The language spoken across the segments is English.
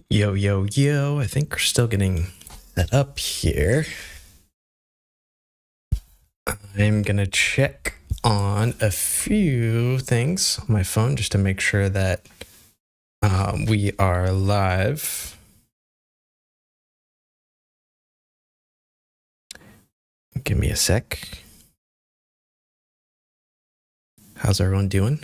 Yo, yo, yo. I think we're still getting set up here. I'm going to check on a few things on my phone just to make sure that we are live. Give me a sec. How's everyone doing?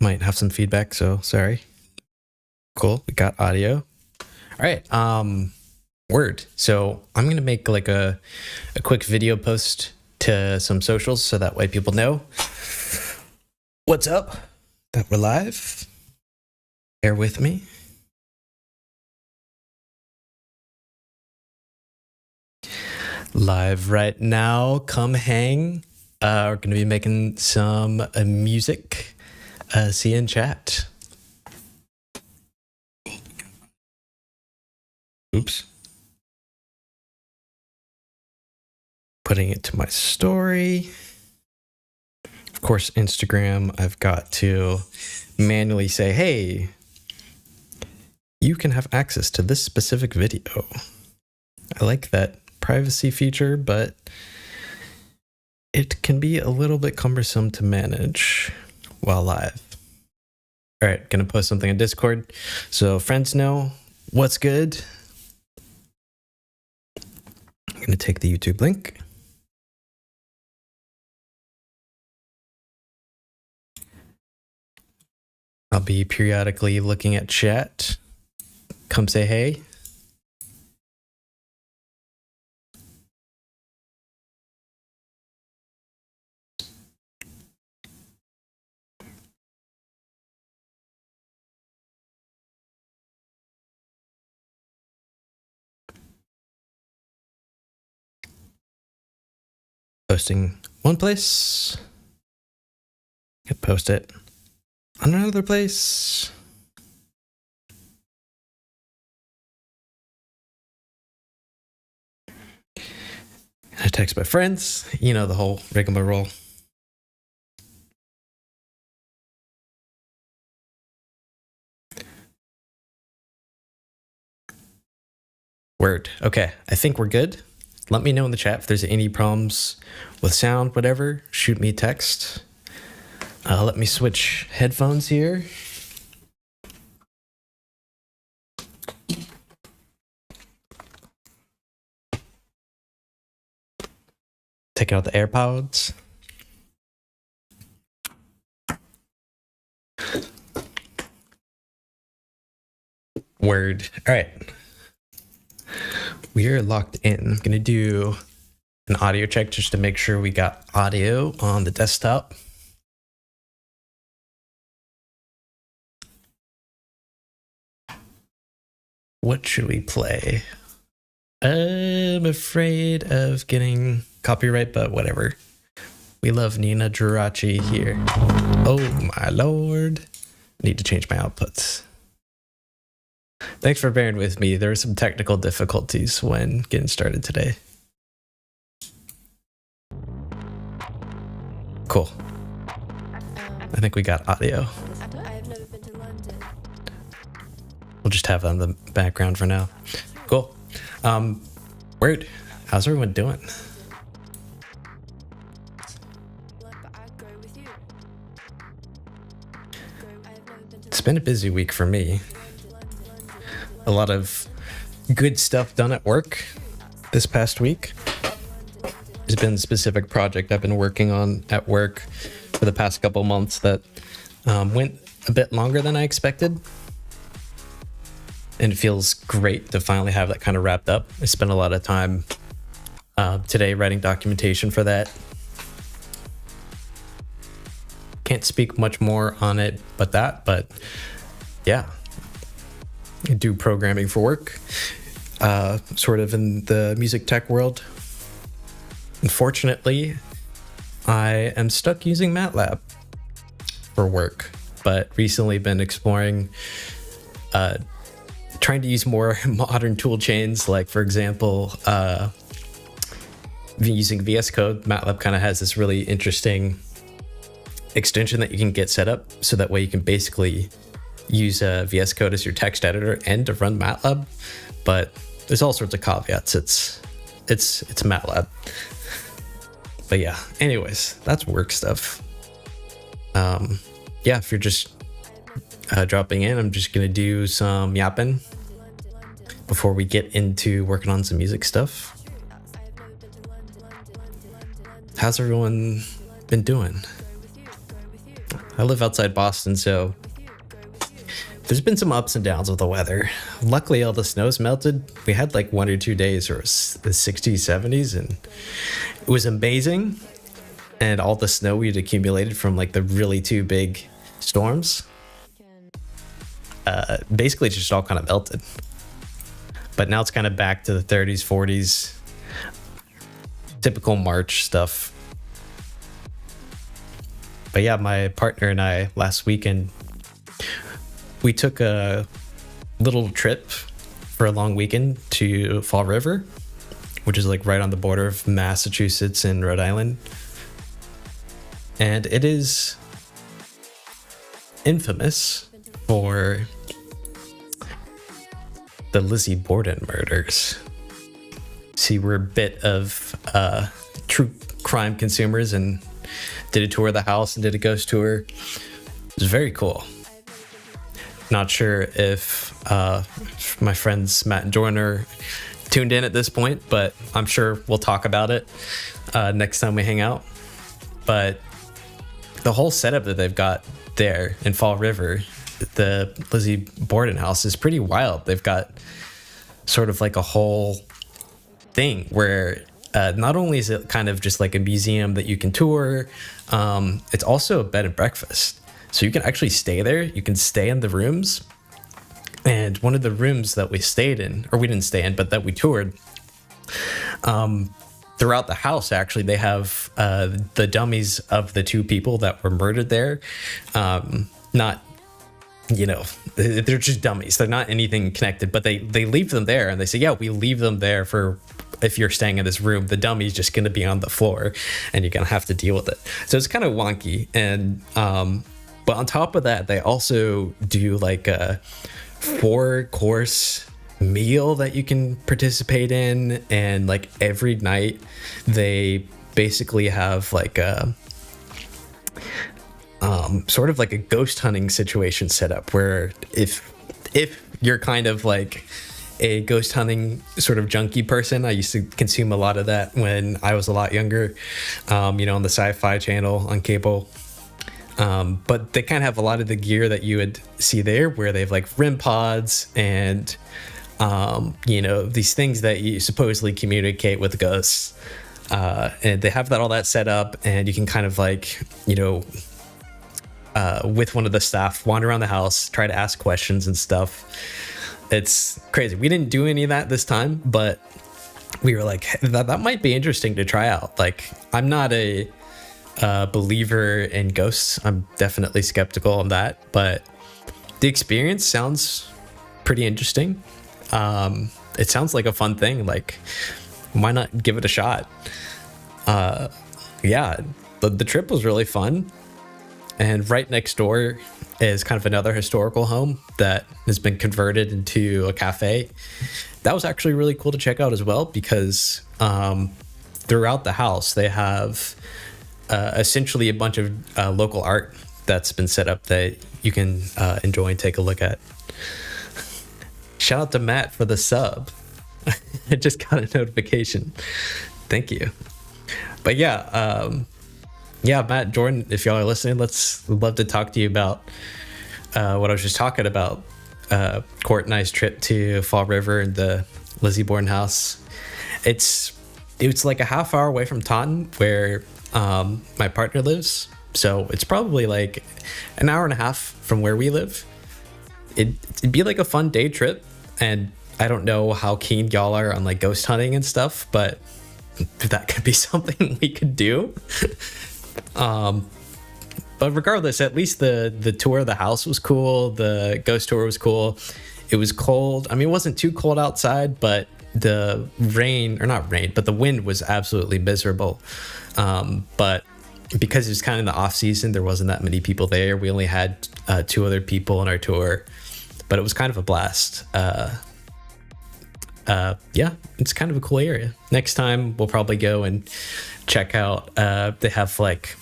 Might have some feedback, so sorry. Cool, we got audio. All right, word. So I'm gonna make like a quick video post to some socials so that way people know what's up, that we're live. Bear with me. Live right now, come hang. We're gonna be making some music. See you in chat. Oops. Putting it to my story. Of course, Instagram, I've got to manually say, hey, you can have access to this specific video. I like that privacy feature, but it can be a little bit cumbersome to manage while live. All right, gonna post something on Discord so friends know what's good. I'm gonna take the YouTube link. I'll be periodically looking at chat. Come say hey. Posting one place. I could post it on another place. I text my friends, you know, the whole rigmarole. Word. Okay, I think we're good. Let me know in the chat if there's any problems with sound, whatever. Shoot me a text. Let me switch headphones here. Take out the AirPods. Word. All right. We are locked in. I'm going to do an audio check just to make sure we got audio on the desktop. What should we play? I'm afraid of getting copyright, but whatever. We love Nina Geraci here. Oh my lord. Need to change my outputs. Thanks for bearing with me. There were some technical difficulties when getting started today. Cool. I think we got audio. I've never been to London. We'll just have that in the background for now. Cool. Word. How's everyone doing? But I'd go with you. I've never been to It's been a busy week for me. A lot of good stuff done at work this past week. There's been a specific project I've been working on at work for the past couple months that went a bit longer than I expected. And it feels great to finally have that kind of wrapped up. I spent a lot of time today writing documentation for that. Can't speak much more on it but yeah. I do programming for work, sort of in the music tech world. Unfortunately, I am stuck using MATLAB for work, but recently been exploring trying to use more modern tool chains, like for example, using VS Code. MATLAB kind of has this really interesting extension that you can get set up so that way you can basically use VS Code as your text editor and to run MATLAB. But there's all sorts of caveats. It's MATLAB. But yeah, anyways, that's work stuff. Yeah, if you're just dropping in, I'm just gonna do some yapping before we get into working on some music stuff. How's everyone been doing? I live outside Boston, so there's been some ups and downs with the weather. Luckily, all the snow's melted. We had like 1 or 2 days where it was the 60s, 70s, and it was amazing. And all the snow we'd accumulated from like the really 2 big storms, basically just all kind of melted. But now it's kind of back to the 30s, 40s, typical March stuff. But yeah, my partner and I last weekend, we took a little trip for a long weekend to Fall River, which is like right on the border of Massachusetts and Rhode Island. And it is infamous for the Lizzie Borden murders. See, we're a bit of true crime consumers and did a tour of the house and did a ghost tour. It was very cool. Not sure if my friends Matt and Jordan are tuned in at this point, but I'm sure we'll talk about it next time we hang out. But the whole setup that they've got there in Fall River, the Lizzie Borden house, is pretty wild. They've got sort of like a whole thing where not only is it kind of just like a museum that you can tour, it's also a bed and breakfast. So you can actually stay there. You can stay in the rooms. And one of the rooms that we stayed in, or we didn't stay in, but that we toured, throughout the house, actually, they have the dummies of the 2 people that were murdered there. Not, you know, they're just dummies. They're not anything connected, but they leave them there. And they say, yeah, we leave them there for if you're staying in this room, the dummy's just going to be on the floor and you're going to have to deal with it. So it's kind of wonky. And, but on top of that, they also do like a 4-course meal that you can participate in. And like every night they basically have like a, sort of like a ghost hunting situation set up where if you're kind of like a ghost hunting sort of junkie person, I used to consume a lot of that when I was a lot younger, you know, on the Sci-Fi Channel on cable. But they kind of have a lot of the gear that you would see there, where they have like REM pods and, you know, these things that you supposedly communicate with ghosts. And they have all that set up, and you can kind of like, you know, with one of the staff, wander around the house, try to ask questions and stuff. It's crazy. We didn't do any of that this time, but we were like, that might be interesting to try out. Like, I'm not a believer in ghosts. I'm definitely skeptical on that, but the experience sounds pretty interesting. It sounds like a fun thing. Like, why not give it a shot? Yeah, the trip was really fun. And right next door is kind of another historical home that has been converted into a cafe. That was actually really cool to check out as well, because throughout the house they have essentially a bunch of local art that's been set up that you can enjoy and take a look at. Shout out to Matt for the sub. I just got a notification. Thank you. But yeah, Matt, Jordan, if y'all are listening, we'd love to talk to you about what I was just talking about. Court and I's trip to Fall River and the Lizzie Borden house. It's like a half hour away from Taunton, where my partner lives. So it's probably like an hour and a half from where we live. It'd be like a fun day trip. And I don't know how keen y'all are on like ghost hunting and stuff, but that could be something we could do. But regardless, at least the tour of the house was cool. The ghost tour was cool. It was cold. I mean, it wasn't too cold outside, but the wind was absolutely miserable. But because it was kind of in the off season, there wasn't that many people there. We only had 2 other people on our tour, but it was kind of a blast. Yeah, it's kind of a cool area. Next time we'll probably go and check out, they have like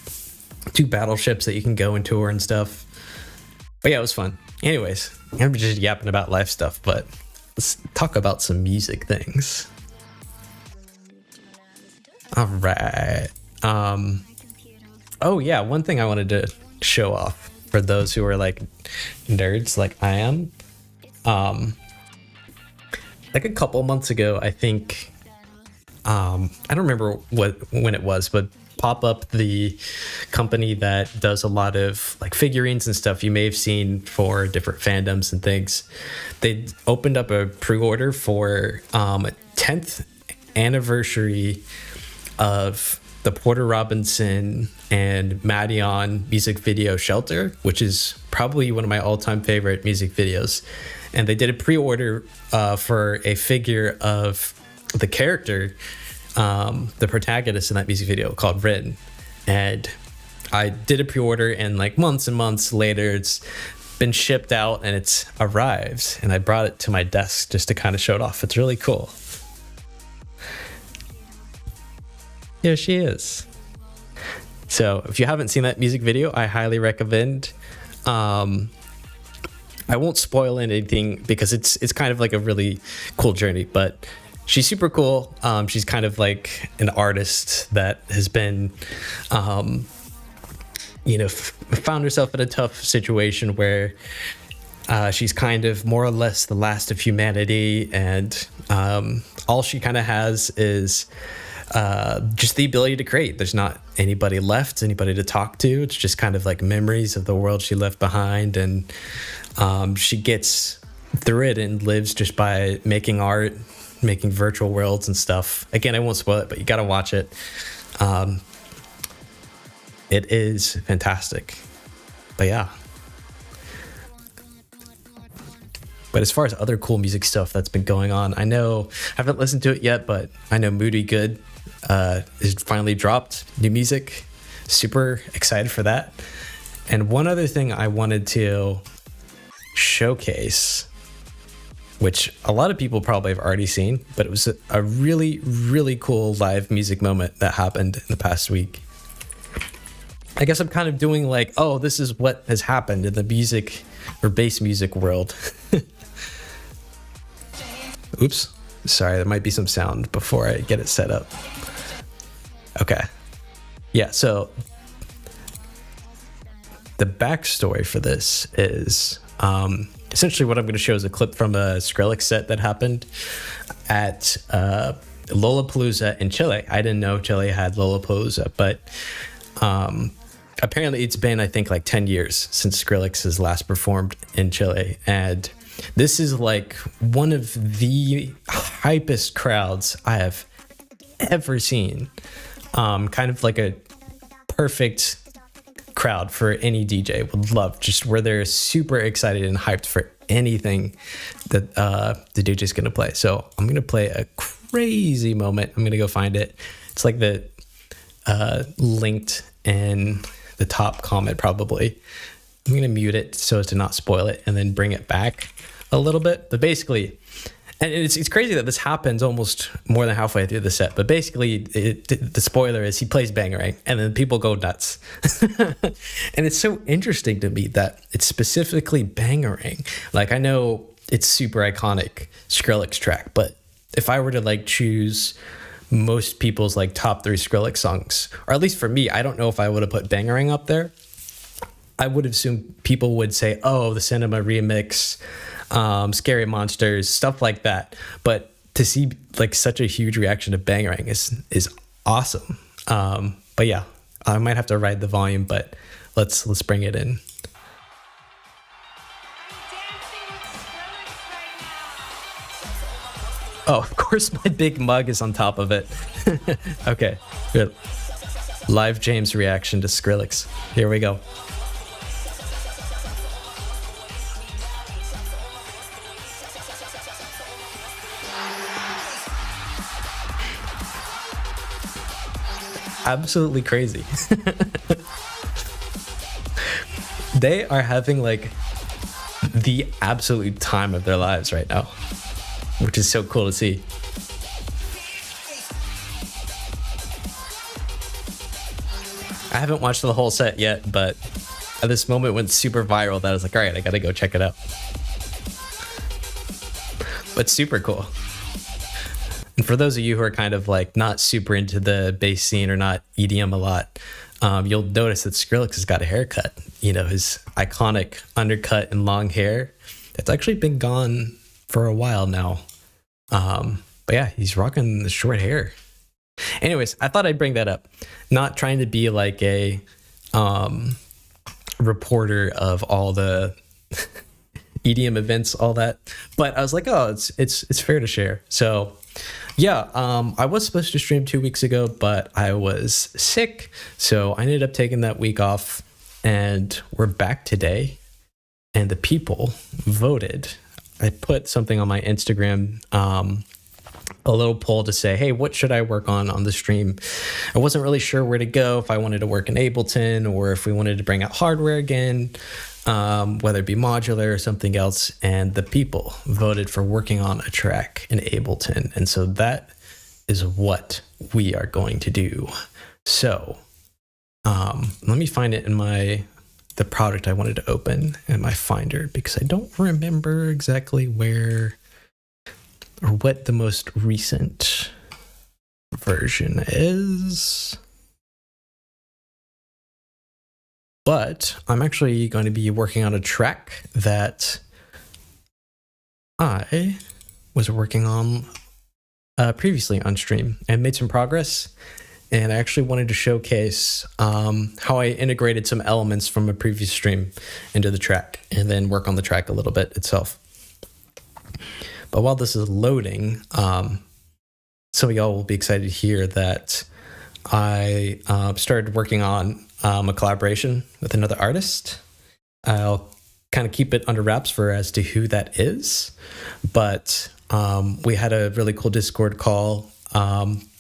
2 battleships that you can go and tour and stuff. But yeah, it was fun. Anyways, I'm just yapping about life stuff, but let's talk about some music things. All right. Oh yeah, one thing I wanted to show off for those who are like nerds like I am. Like a couple months ago, I think, I don't remember when it was, but Pop Up, the company that does a lot of like figurines and stuff you may have seen for different fandoms and things, they opened up a pre-order for 10th anniversary of the Porter Robinson and Madeon music video Shelter, which is probably one of my all-time favorite music videos. And they did a pre-order for a figure of the character, the protagonist in that music video, called Rin. And I did a pre-order, and like months and months later, it's been shipped out and it's arrived. And I brought it to my desk just to kind of show it off. It's really cool. Here she is. So if you haven't seen that music video, I highly recommend. I won't spoil anything because it's kind of like a really cool journey, but she's super cool. She's kind of like an artist that has been, found herself in a tough situation where she's kind of more or less the last of humanity, and all she kind of has is just the ability to create. There's not anybody left, anybody to talk to. It's just kind of like memories of the world she left behind, and she gets through it and lives just by making art, making virtual worlds and stuff. Again, I won't spoil it, but you gotta watch it. It is fantastic. But yeah. But as far as other cool music stuff that's been going on, I know I haven't listened to it yet, but I know Moody Good is finally dropped new music. Super excited for that. And one other thing I wanted to showcase, which a lot of people probably have already seen, but it was a really, really cool live music moment that happened in the past week. I guess I'm kind of doing like, oh, this is what has happened in the music or bass music world. Oops. Sorry, there might be some sound before I get it set up. Okay. Yeah, so the backstory for this is essentially what I'm going to show is a clip from a Skrillex set that happened at Lollapalooza in Chile. I didn't know Chile had Lollapalooza, but apparently it's been, I think, like 10 years since Skrillex has last performed in Chile. And this is like one of the hypest crowds I have ever seen. Kind of like a perfect crowd for any DJ would love, just where they're super excited and hyped for anything that the DJ's gonna play. So I'm gonna play a crazy moment. I'm gonna go find it. It's like the linked in the top comment probably. I'm gonna mute it so as to not spoil it and then bring it back a little bit. But basically, and it's crazy that this happens almost more than halfway through the set, but basically the spoiler is he plays Bangarang and then people go nuts. And it's so interesting to me that it's specifically Bangarang. Like, I know it's super iconic Skrillex track, but if I were to like choose most people's like top 3 Skrillex songs, or at least for me, I don't know if I would have put Bangarang up there. I would assume people would say, oh, the Cinema remix, Scary Monsters, stuff like that. But to see like such a huge reaction to Bangarang is awesome. But yeah, I might have to ride the volume, but let's bring it in. Oh, of course my big mug is on top of it. Okay, good. Live James reaction to Skrillex. Here we go. absolutely crazy. They are having like the absolute time of their lives right now, which is so cool to see. I haven't watched the whole set yet, but at this moment went super viral that I was like, all right, I gotta go check it out. But super cool. And for those of you who are kind of like not super into the bass scene or not EDM a lot, you'll notice that Skrillex has got a haircut. You know, his iconic undercut and long hair. It's actually been gone for a while now. But yeah, he's rocking the short hair. Anyways, I thought I'd bring that up. Not trying to be like a reporter of all the EDM events, all that, but I was like, oh, it's fair to share. So yeah, I was supposed to stream 2 weeks ago, but I was sick, so I ended up taking that week off, and we're back today, and the people voted. I put something on my Instagram, a little poll to say, hey, what should I work on the stream? I wasn't really sure where to go, if I wanted to work in Ableton or if we wanted to bring out hardware again, whether it be modular or something else. And the people voted for working on a track in Ableton. And so that is what we are going to do. So let me find it in the product I wanted to open in my Finder, because I don't remember exactly where or what the most recent version is. But I'm actually going to be working on a track that I was working on previously on stream and made some progress. And I actually wanted to showcase how I integrated some elements from a previous stream into the track and then work on the track a little bit itself. But while this is loading, some of y'all will be excited to hear that I started working on a collaboration with another artist. I'll kind of keep it under wraps for as to who that is. But we had a really cool Discord call,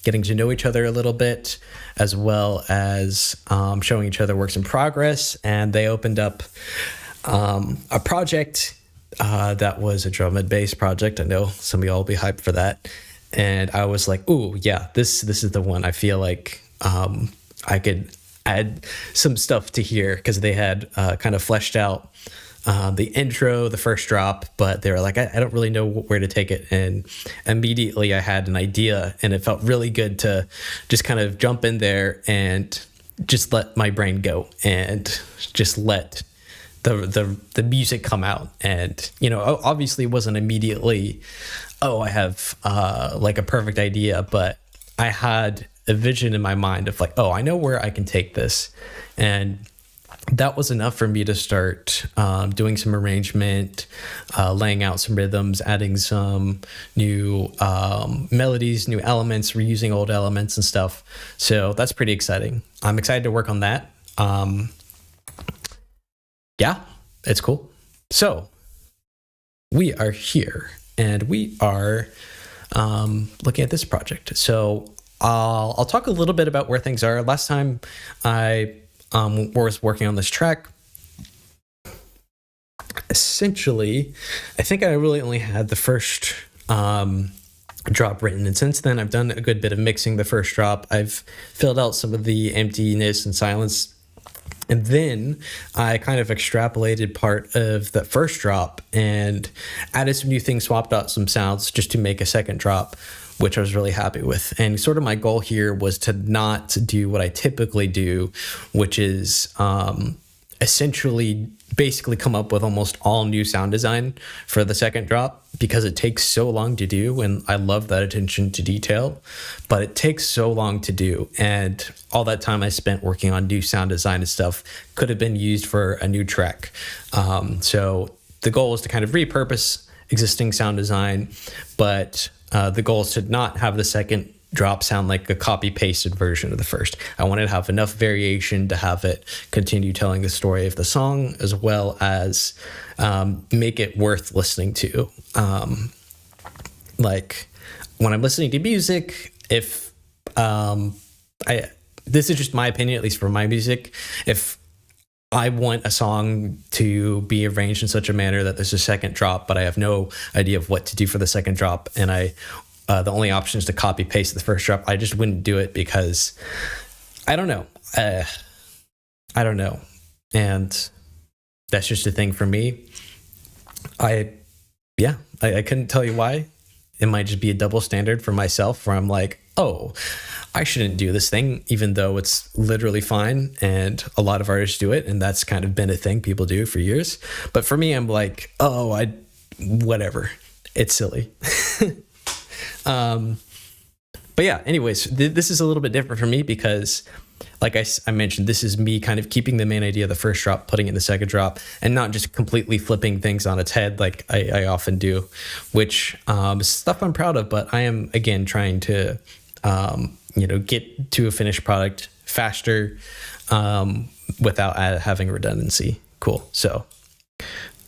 getting to know each other a little bit, as well as showing each other works in progress. And they opened up a project that was a drum and bass project. I know some of y'all will be hyped for that. And I was like, ooh, yeah, this is the one. I feel like I could add some stuff to here, because they had kind of fleshed out the intro, the first drop, but they were like, I don't really know where to take it. And immediately I had an idea, and it felt really good to just kind of jump in there and just let my brain go and just let the music come out. And, you know, obviously it wasn't immediately, oh, I have like a perfect idea, but I had a vision in my mind of like, oh, I know where I can take this. And that was enough for me to start doing some arrangement, laying out some rhythms, adding some new melodies, new elements, reusing old elements and stuff. So that's pretty exciting. I'm excited to work on that. Yeah, it's cool. So we are here and we are looking at this project. So I'll talk a little bit about where things are. Last time I was working on this track, essentially, I think I really only had the first drop written. And since then, I've done a good bit of mixing the first drop. I've filled out some of the emptiness and silence. And then I kind of extrapolated part of the first drop and added some new things, swapped out some sounds just to make a second drop, which I was really happy with. And sort of my goal here was to not do what I typically do, which is essentially basically come up with almost all new sound design for the second drop, because it takes so long to do. And I love that attention to detail, but it takes so long to do. And all that time I spent working on new sound design and stuff could have been used for a new track. So the goal is to kind of repurpose existing sound design, but the goal is to not have the second drop sound like a copy pasted version of the first. I wanted to have enough variation to have it continue telling the story of the song, as well as make it worth listening to. Like when I'm listening to music, if I this is just my opinion, at least for my music. If I want a song to be arranged in such a manner that there's a second drop, but I have no idea of what to do for the second drop, and the only option is to copy paste the first drop, I just wouldn't do it because I don't know. I don't know. And that's just a thing for me. I couldn't tell you why. It might just be a double standard for myself where I'm like, oh, I shouldn't do this thing, even though it's literally fine. And a lot of artists do it. And that's kind of been a thing people do for years. But for me, I'm like, oh, whatever. It's silly. But yeah, anyways, this is a little bit different for me because like I mentioned, this is me kind of keeping the main idea of the first drop, putting it in the second drop, and not just completely flipping things on its head like I often do, which is stuff I'm proud of, but I am, again, trying to, get to a finished product faster without having redundancy. Cool. So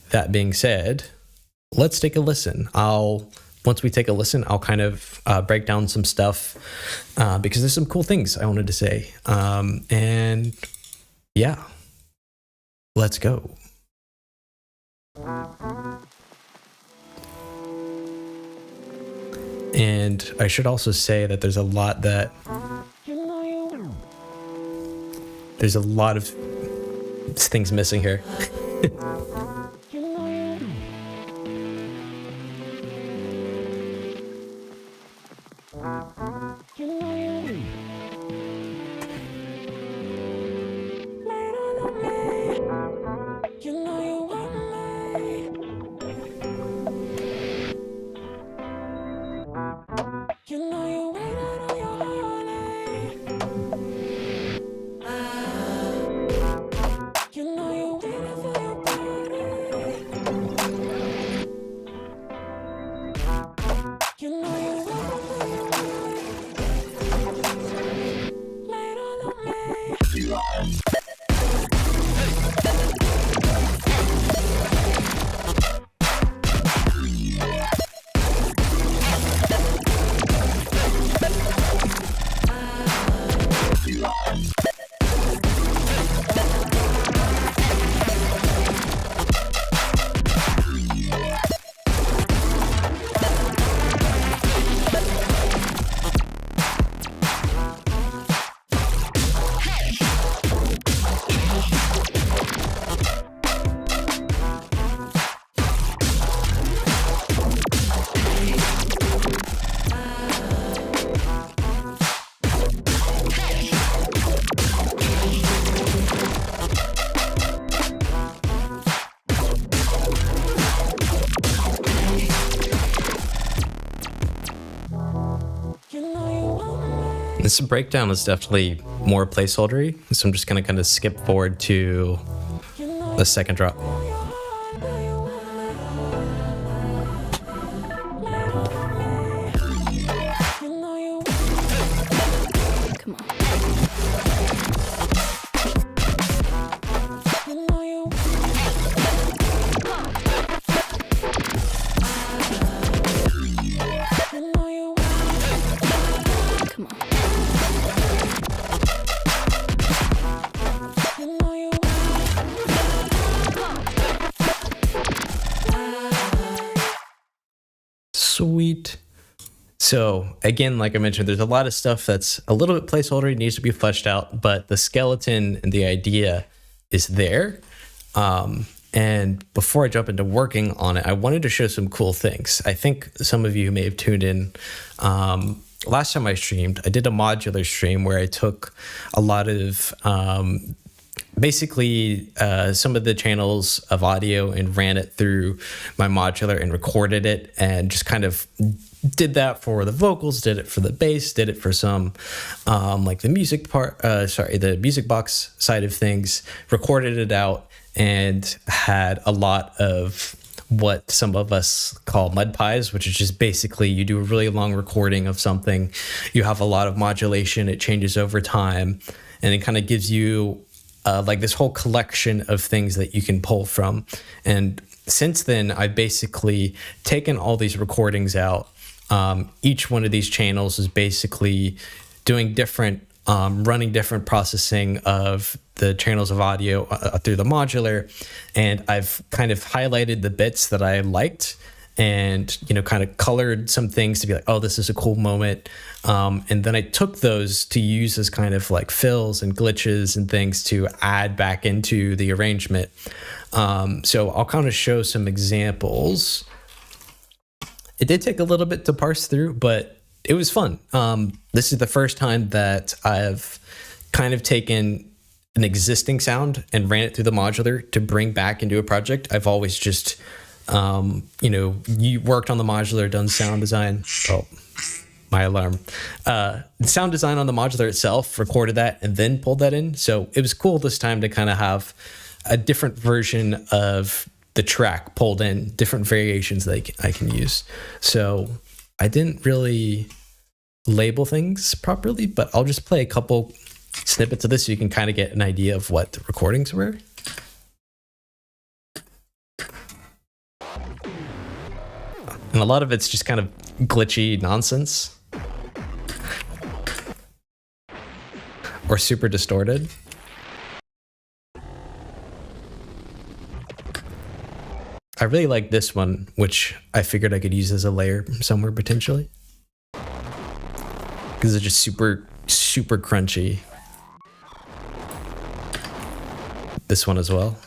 that being said, let's take a listen. Once we take a listen, I'll kind of break down some stuff because there's some cool things I wanted to say. And yeah, let's go. And I should also say that there's a lot of things missing here. This breakdown is definitely more placeholdery, so I'm just going to kind of skip forward to the second drop. Come on. Sweet. So again, like I mentioned, there's a lot of stuff that's a little bit placeholder, needs to be fleshed out, but the skeleton and the idea is there. And before I jump into working on it, I wanted to show some cool things. I think some of you may have tuned in. Last time I streamed, I did a modular stream where I took a lot of basically some of the channels of audio and ran it through my modular and recorded it and just kind of did that for the vocals, did it for the bass, did it for some like the music part, the music box side of things, recorded it out and had a lot of what some of us call mud pies, which is just basically you do a really long recording of something, you have a lot of modulation, it changes over time, and it kind of gives you like this whole collection of things that you can pull from. And since then, I've basically taken all these recordings out. Each one of these channels is basically doing different running different processing of the channels of audio through the modular. And I've kind of highlighted the bits that I liked and, kind of colored some things to be like, oh, this is a cool moment. And then I took those to use as kind of like fills and glitches and things to add back into the arrangement. So I'll kind of show some examples. It did take a little bit to parse through, but it was fun. This is the first time that I've kind of taken an existing sound and ran it through the modular to bring back into a project. I've always just, you worked on the modular, done sound design. Oh, my alarm. Sound design on the modular itself, recorded that, and then pulled that in. So it was cool this time to kind of have a different version of the track pulled in, different variations that I can use. So I didn't really label things properly, but I'll just play a couple snippets of this so you can kind of get an idea of what the recordings were. And a lot of it's just kind of glitchy nonsense or super distorted. I really like this one, which I figured I could use as a layer somewhere potentially, because it's just super, super crunchy. This one as well.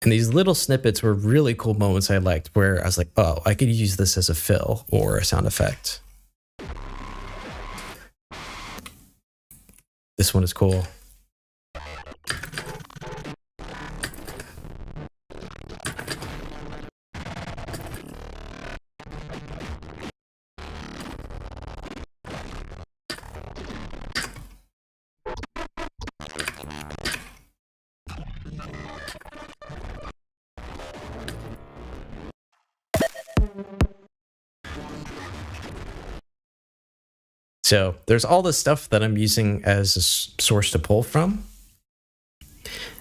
And these little snippets were really cool moments I liked, where I was like, oh, I could use this as a fill or a sound effect. This one is cool. So there's all this stuff that I'm using as a source to pull from.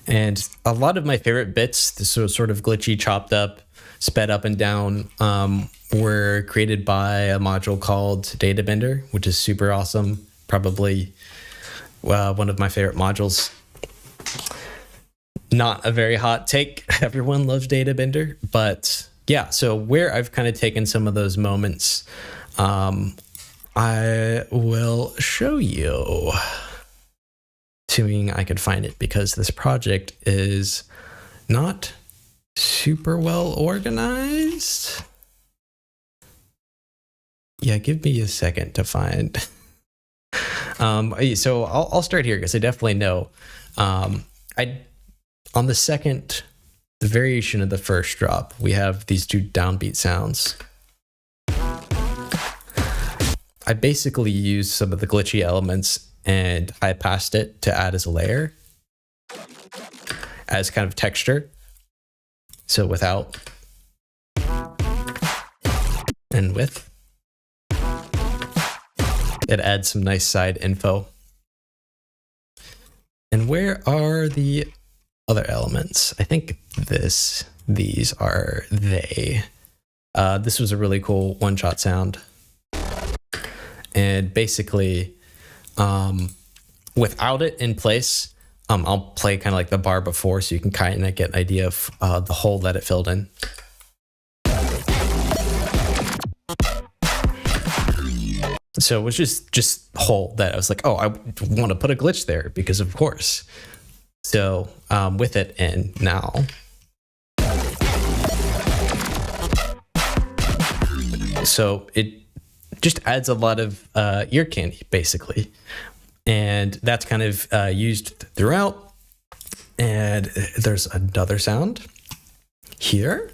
And a lot of my favorite bits, this sort of glitchy, chopped up, sped up and down, were created by a module called Databender, which is super awesome. Probably one of my favorite modules. Not a very hot take. Everyone loves Databender. But yeah, so where I've kind of taken some of those moments, I will show you, assuming I could find it, because this project is not super well organized. Yeah, give me a second to find. So I'll start here because I definitely know. On the variation of the first drop, we have these two downbeat sounds. I basically used some of the glitchy elements and I passed it to add as a layer, as kind of texture. So without and with, it adds some nice side info. And where are the other elements? I think these are they. This was a really cool one-shot sound. And basically, without it in place, I'll play kind of like the bar before so you can kind of get an idea of the hole that it filled in. So it was just hole that I was like, oh, I want to put a glitch there because of course. So with it in now. So it just adds a lot of ear candy, basically. And that's kind of used throughout. And there's another sound here,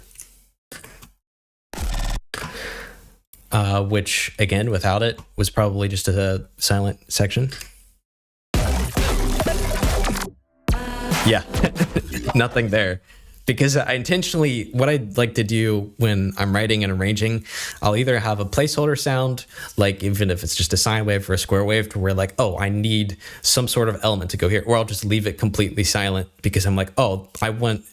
which, again, without it, was probably just a silent section. Yeah, nothing there. Because I intentionally, what I'd like to do when I'm writing and arranging, I'll either have a placeholder sound, like even if it's just a sine wave or a square wave, to where like, oh, I need some sort of element to go here, or I'll just leave it completely silent because I'm like, oh, I want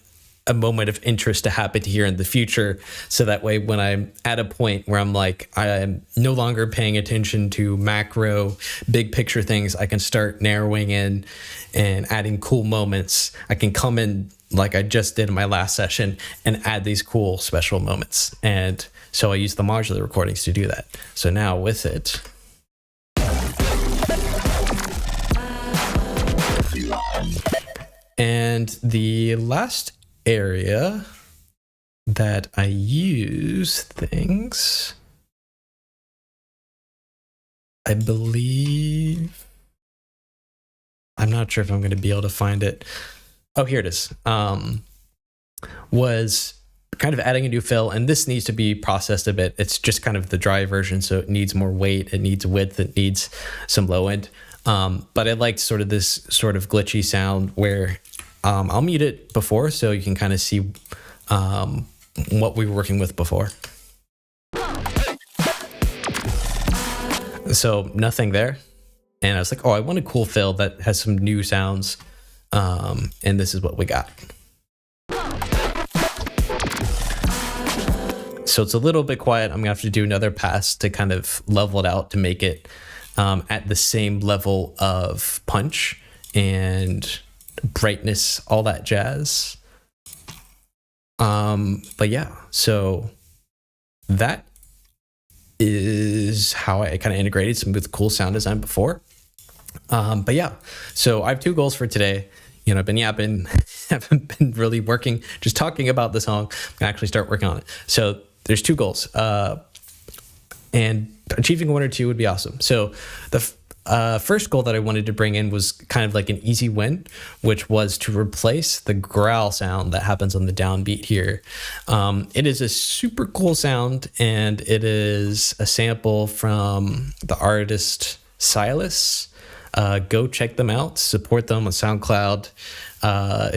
a moment of interest to happen here in the future. So that way, when I'm at a point where I'm like, I'm no longer paying attention to macro, big picture things, I can start narrowing in and adding cool moments. I can come in like I just did in my last session and add these cool special moments. And so I use the modular recordings to do that. So now with it, and the last area that I use things, I believe, I'm not sure if I'm going to be able to find it. Oh, here it is. Was kind of adding a new fill, and this needs to be processed a bit. It's just kind of the dry version, so it needs more weight, it needs width, it needs some low end. But I liked sort of this sort of glitchy sound where I'll mute it before so you can kind of see what we were working with before. So nothing there. And I was like, oh, I want a cool fill that has some new sounds. And this is what we got. So it's a little bit quiet. I'm gonna have to do another pass to kind of level it out to make it at the same level of punch and brightness, all that jazz. But yeah, so that is how I kind of integrated some with cool sound design before. But yeah, so I have 2 goals for today. You know, I've been yapping, haven't been really working, just talking about the song. I'm gonna actually start working on it. So there's 2 goals, and achieving 1 or 2 would be awesome. So the first goal that I wanted to bring in was kind of like an easy win, which was to replace the growl sound that happens on the downbeat here. It is a super cool sound, and it is a sample from the artist Silas. Go check them out, support them on SoundCloud,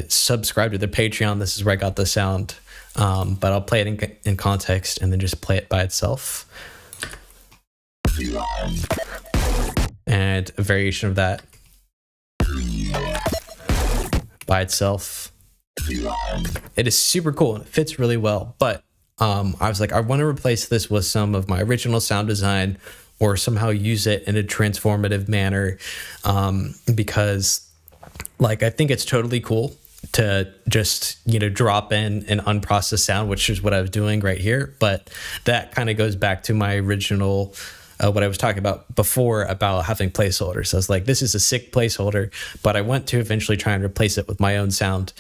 subscribe to their Patreon. This is where I got the sound, but I'll play it in context and then just play it by itself. And a variation of that by itself. It is super cool and it fits really well, but I was like, I want to replace this with some of my original sound design or somehow use it in a transformative manner, because like I think it's totally cool to just, you know, drop in an unprocessed sound, which is what I was doing right here. But that kind of goes back to my original what I was talking about before about having placeholders. I was like, this is a sick placeholder, but I want to eventually try and replace it with my own sound,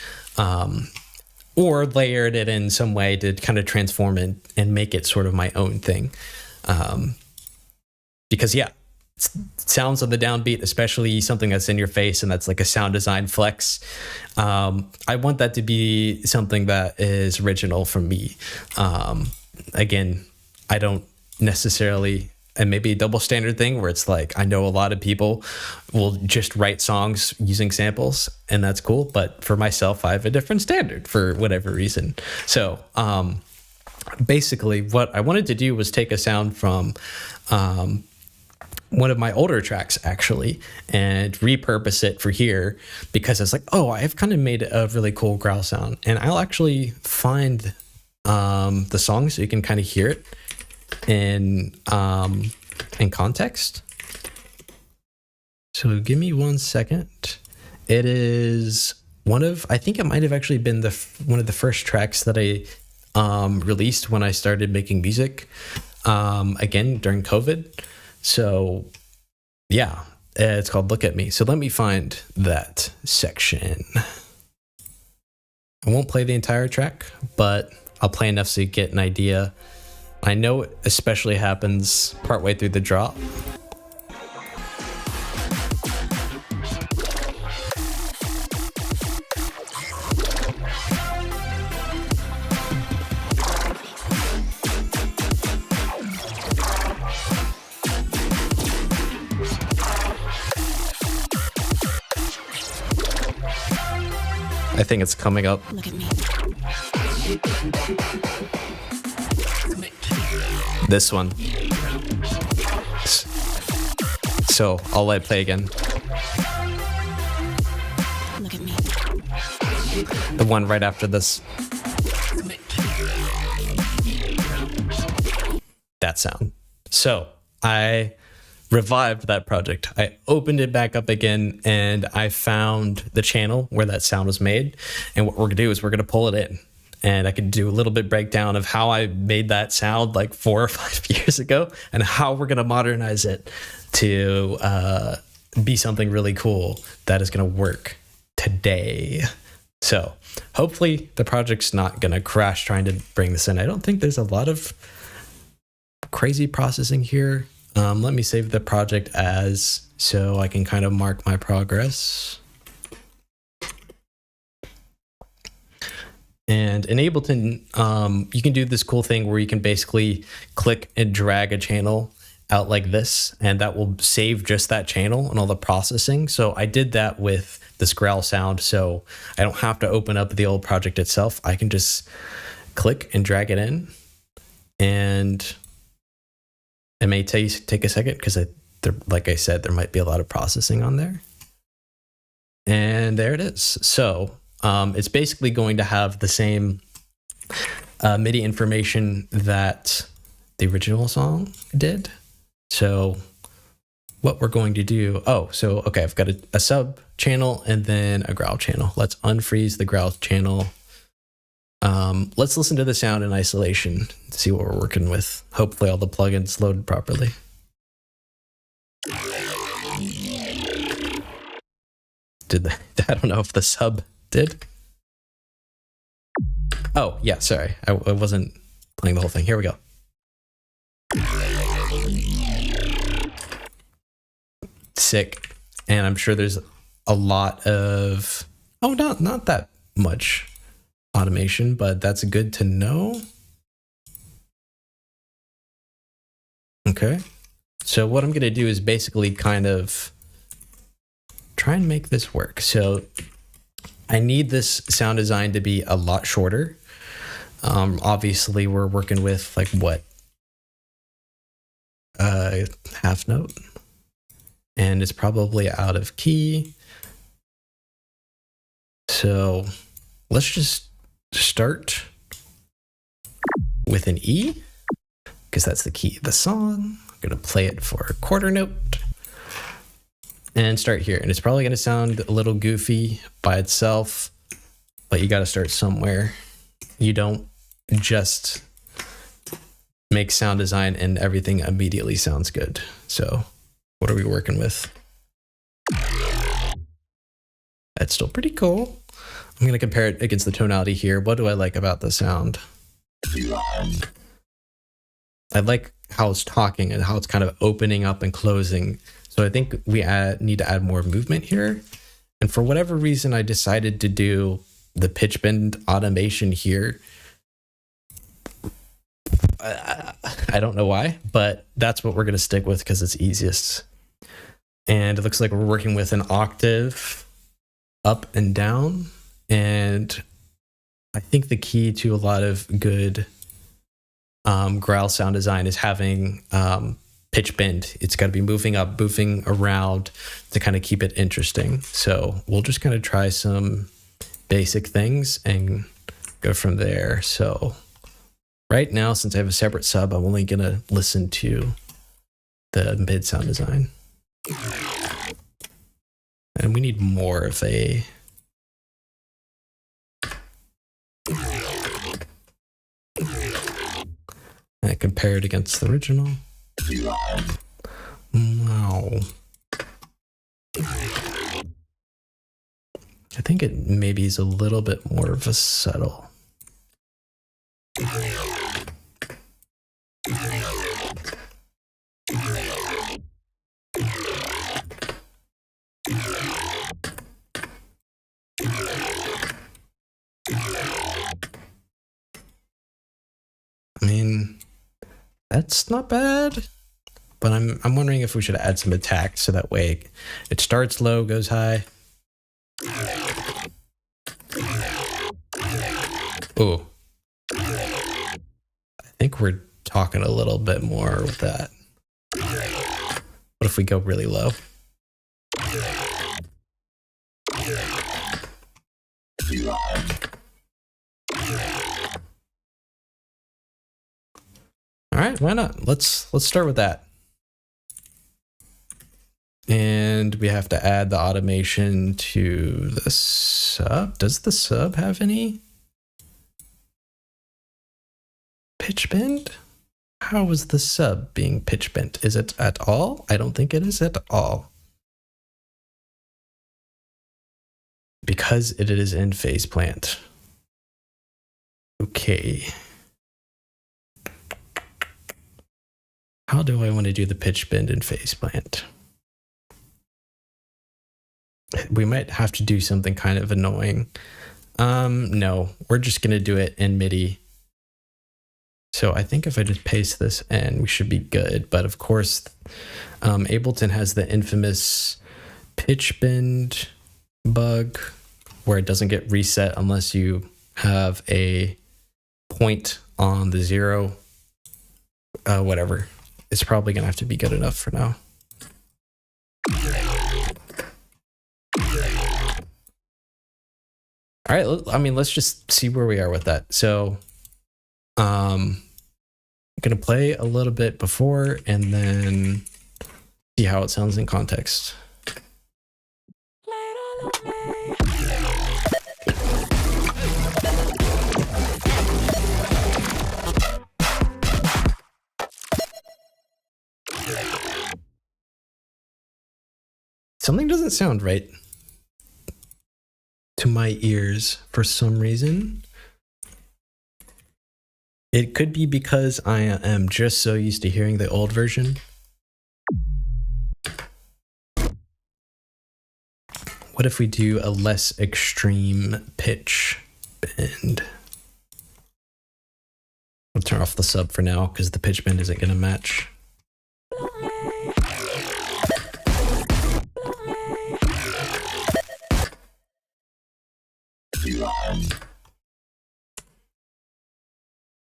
or layered it in some way to kind of transform it and make it sort of my own thing. Because yeah, sounds on the downbeat, especially something that's in your face and that's like a sound design flex. I want that to be something that is original from me. Again, I don't necessarily, and maybe a double standard thing where it's like, I know a lot of people will just write songs using samples and that's cool. But for myself, I have a different standard for whatever reason. So basically what I wanted to do was take a sound from one of my older tracks actually and repurpose it for here, because it's like, oh, I've kind of made a really cool growl sound, and I'll actually find the song so you can kind of hear it in context. So give me 1 second. It is I think it might have actually been one of the first tracks that I released when I started making music, again during COVID. So yeah, it's called Look at Me. So let me find that section. I won't play the entire track, but I'll play enough so you get an idea. I know it especially happens partway through the drop. I think it's coming up. Look at me. This one. So I'll let it play again. Look at me. The one right after this. That sound. So I revived that project. I opened it back up again and I found the channel where that sound was made. And what we're gonna do is we're gonna pull it in. And I could do a little bit breakdown of how I made that sound like 4 or 5 years ago and how we're gonna modernize it to be something really cool that is gonna work today. So hopefully the project's not gonna crash trying to bring this in. I don't think there's a lot of crazy processing here. Let me save the project as so I can kind of mark my progress. And in Ableton, you can do this cool thing where you can basically click and drag a channel out like this, and that will save just that channel and all the processing. So I did that with this growl sound, so I don't have to open up the old project itself. I can just click and drag it in, and it may take a second because, like I said, there might be a lot of processing on there. And there it is. So it's basically going to have the same MIDI information that the original song did. So what we're going to do, okay, I've got a sub channel and then a growl channel. Let's unfreeze the growl channel. Let's listen to the sound in isolation, see what we're working with. Hopefully all the plugins loaded properly. I don't know if the sub did. Oh, yeah, sorry. I wasn't playing the whole thing. Here we go. Sick. And I'm sure there's a lot of, not that much automation, but that's good to know. Okay. So what I'm going to do is basically kind of try and make this work. So I need this sound design to be a lot shorter. Obviously we're working with like what? Half note. And it's probably out of key. So let's just start with an E, because that's the key of the song. I'm going to play it for a quarter note and start here. And it's probably going to sound a little goofy by itself, but you got to start somewhere. You don't just make sound design and everything immediately sounds good. So what are we working with? That's still pretty cool. I'm going to compare it against the tonality here. What do I like about the sound? I like how it's talking and how it's kind of opening up and closing. So I think we need to add more movement here. And for whatever reason, I decided to do the pitch bend automation here. I don't know why, but that's what we're going to stick with because it's easiest. And it looks like we're working with an octave up and down. And I think the key to a lot of good growl sound design is having pitch bend. It's got to be moving up, moving around to kind of keep it interesting. So we'll just kind of try some basic things and go from there. So right now, since I have a separate sub, I'm only going to listen to the mid sound design. And we need more of a... And I compare it against the original. Wow. I think it maybe is a little bit more of a subtle. I mean, that's not bad, but I'm wondering if we should add some attack so that way it starts low, goes high. Ooh. I think we're talking a little bit more with that. What if we go really low? All right, why not? Let's start with that. And we have to add the automation to the sub. Does the sub have any pitch bend? How is the sub being pitch bent? Is it at all? I don't think it is at all. Because it is in phase plant. Okay. How do I want to do the pitch bend in phase plant? We might have to do something kind of annoying. No, we're just going to do it in MIDI. So I think if I just paste this in, we should be good. But of course, Ableton has the infamous pitch bend bug where it doesn't get reset unless you have a point on the 0. Whatever. It's probably going to have to be good enough for now. All right, I mean, let's just see where we are with that. So I'm going to play a little bit before and then see how it sounds in context. Something doesn't sound right to my ears for some reason. It could be because I am just so used to hearing the old version. What if we do a less extreme pitch bend? I'll turn off the sub for now because the pitch bend isn't going to match.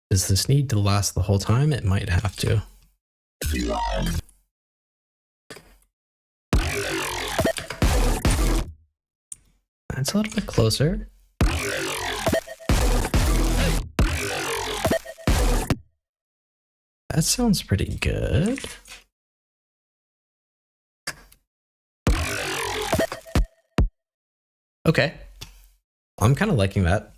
Does this need to last the whole time? It might have to. That's a little bit closer. That sounds pretty good. Okay. I'm kind of liking that.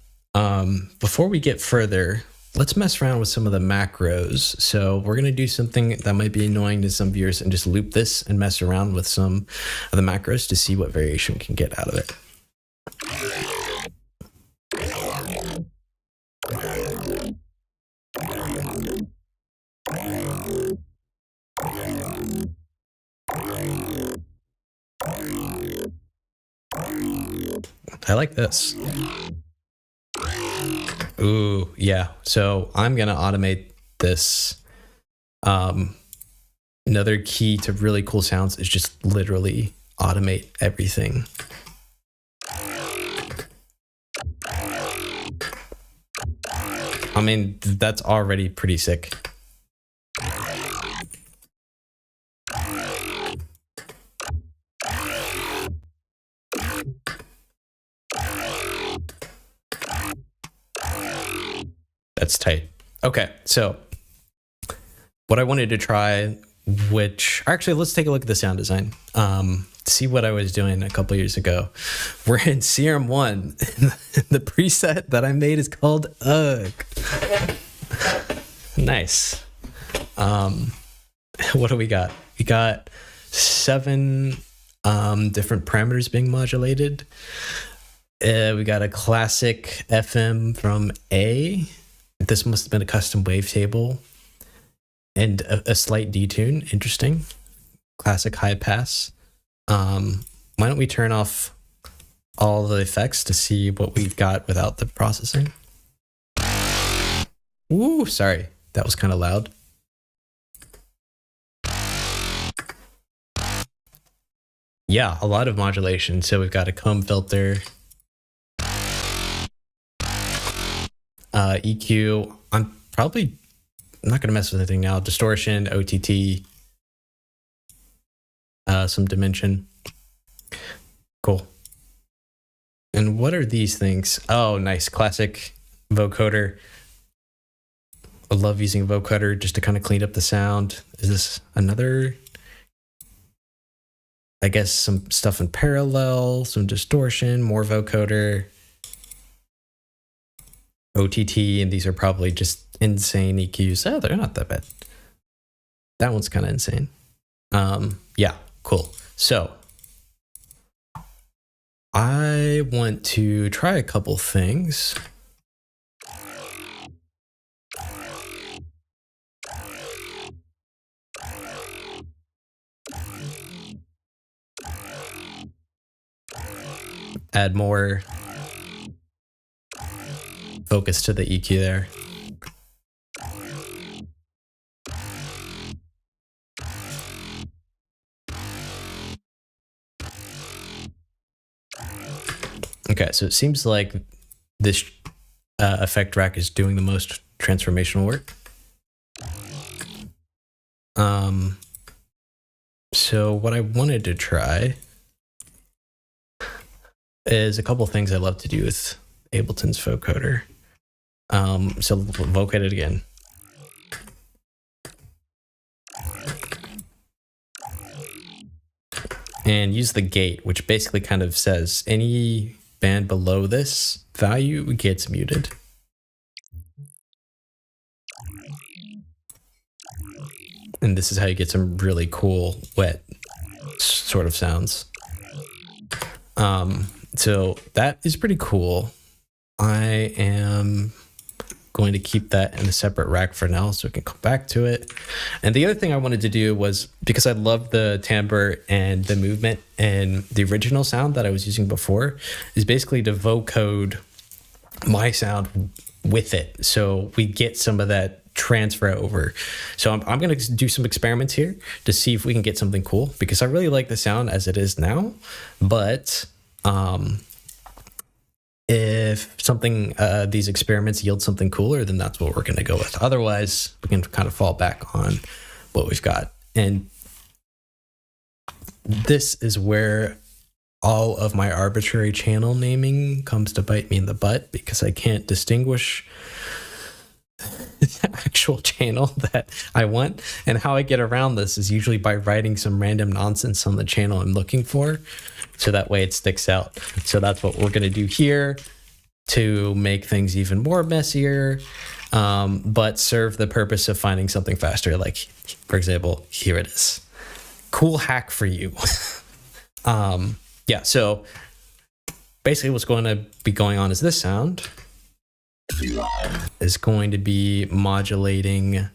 Before we get further, let's mess around with some of the macros. So we're going to do something that might be annoying to some viewers and just loop this and mess around with some of the macros to see what variation we can get out of it. I like this. Ooh, yeah. So I'm going to automate this. Another key to really cool sounds is just literally automate everything. I mean, that's already pretty sick. That's tight. Okay, so what I wanted to try, actually, let's take a look at the sound design. See what I was doing a couple years ago. We're in CRM1. The preset that I made is called UGG. Nice. What do we got? We got 7 different parameters being modulated. We got a classic FM from A. This must have been a custom wavetable. And a slight detune. Interesting. Classic high pass. Why don't we turn off all the effects to see what we've got without the processing? Ooh, sorry. That was kind of loud. Yeah, a lot of modulation. So we've got a comb filter. EQ. I'm not going to mess with anything now. Distortion, OTT, some dimension. Cool. And what are these things? Oh, nice. Classic vocoder. I love using vocoder just to kind of clean up the sound. Is this another? I guess some stuff in parallel, some distortion, more vocoder, OTT, and these are probably just insane EQs. Oh, they're not that bad. That one's kind of insane. Yeah, cool. So I want to try a couple things. Add more focus to the EQ there. Okay, so it seems like this effect rack is doing the most transformational work. So what I wanted to try is a couple things I love to do with Ableton's vocoder. So vocate it again. And use the gate, which basically kind of says any band below this value gets muted. And this is how you get some really cool, wet sort of sounds. So that is pretty cool. I am going to keep that in a separate rack for now so we can come back to it. And the other thing I wanted to do was, because I love the timbre and the movement and the original sound that I was using before, is basically to vocode my sound with it. So we get some of that transfer over. So I'm going to do some experiments here to see if we can get something cool, because I really like the sound as it is now. But if something, these experiments yield something cooler, then that's what we're going to go with. Otherwise, we can kind of fall back on what we've got. And this is where all of my arbitrary channel naming comes to bite me in the butt, because I can't distinguish the actual channel that I want. And how I get around this is usually by writing some random nonsense on the channel I'm looking for, so that way it sticks out. So that's what we're going to do here to make things even more messier, but serve the purpose of finding something faster. Like, for example, here it is. Cool hack for you. Yeah, so basically what's going to be going on is this sound is going to be modulating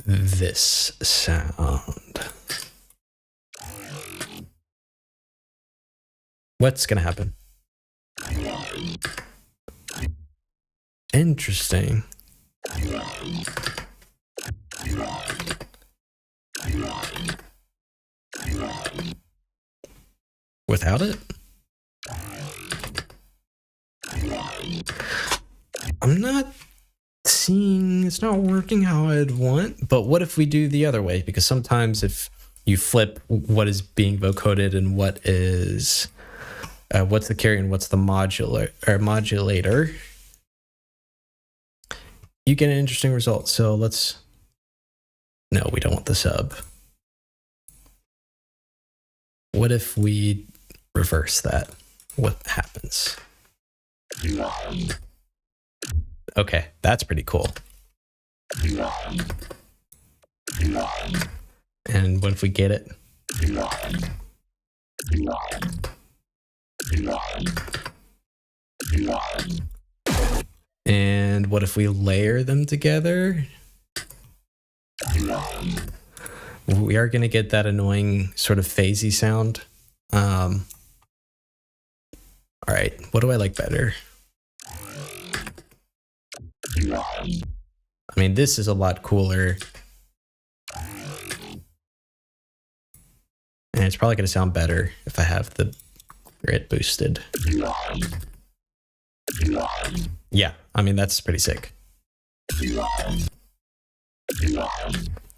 this sound. What's going to happen? Interesting. Without it? I'm not seeing, it's not working how I'd want, but what if we do the other way? Because sometimes if you flip what is being vocoded and what is, what's the carry and what's the modulator, you get an interesting result. So let's, no, we don't want the sub. What if we reverse that? What happens? Okay, that's pretty cool. And what if we get it? And what if we layer them together? We are going to get that annoying sort of phasey sound. All right, what do I like better? I mean, this is a lot cooler. And it's probably going to sound better if I have the grid boosted. Yeah, I mean, that's pretty sick.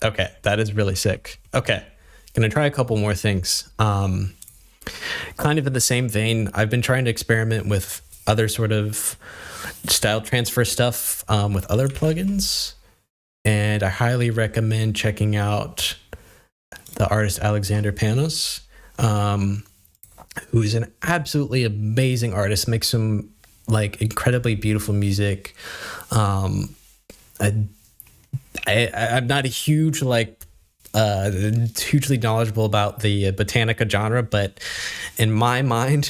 Okay, that is really sick. Okay, gonna try a couple more things. Kind of in the same vein, I've been trying to experiment with other sort of style transfer stuff with other plugins. And I highly recommend checking out the artist Alexander Panos, who is an absolutely amazing artist, makes some like incredibly beautiful music. I'm not a huge hugely knowledgeable about the Botanica genre, but in my mind,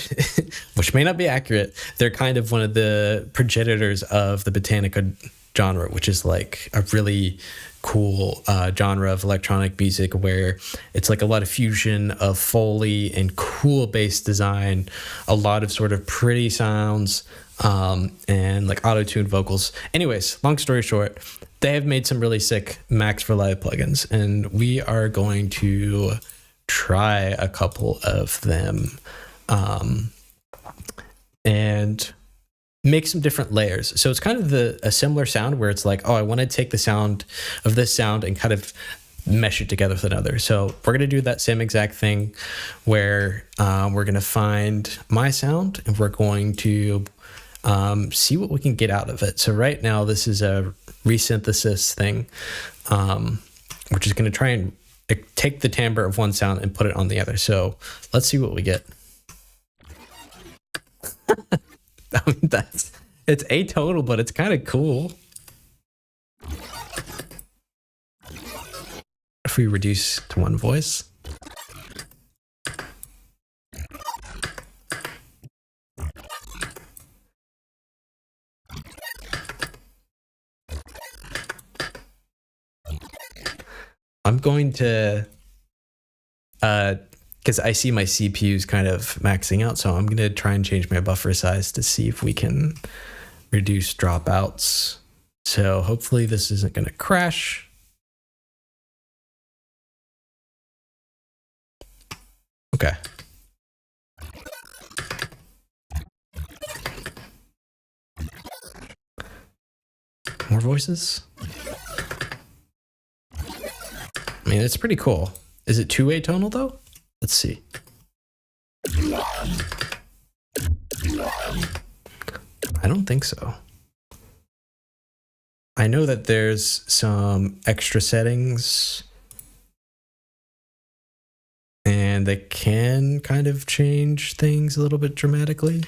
which may not be accurate, they're kind of one of the progenitors of the Botanica genre, which is like a really cool genre of electronic music where it's like a lot of fusion of Foley and cool bass design, a lot of sort of pretty sounds, and like auto-tuned vocals. Anyways, long story short, they have made some really sick Max for Live plugins, and we are going to try a couple of them and make some different layers. So it's kind of a similar sound where it's like, oh, I want to take the sound of this sound and kind of mesh it together with another. So we're going to do that same exact thing where we're going to find my sound and we're going to see what we can get out of it. So right now, this is a resynthesis thing. We're just going to try and take the timbre of one sound and put it on the other. So let's see what we get. I mean, it's atonal, but it's kind of cool. If we reduce to one voice. I'm going to, because I see my CPU's kind of maxing out, so I'm going to try and change my buffer size to see if we can reduce dropouts. So hopefully this isn't going to crash. Okay. More voices? I mean, it's pretty cool. Is it two-way tonal though? Let's see. I don't think so. I know that there's some extra settings and they can kind of change things a little bit dramatically.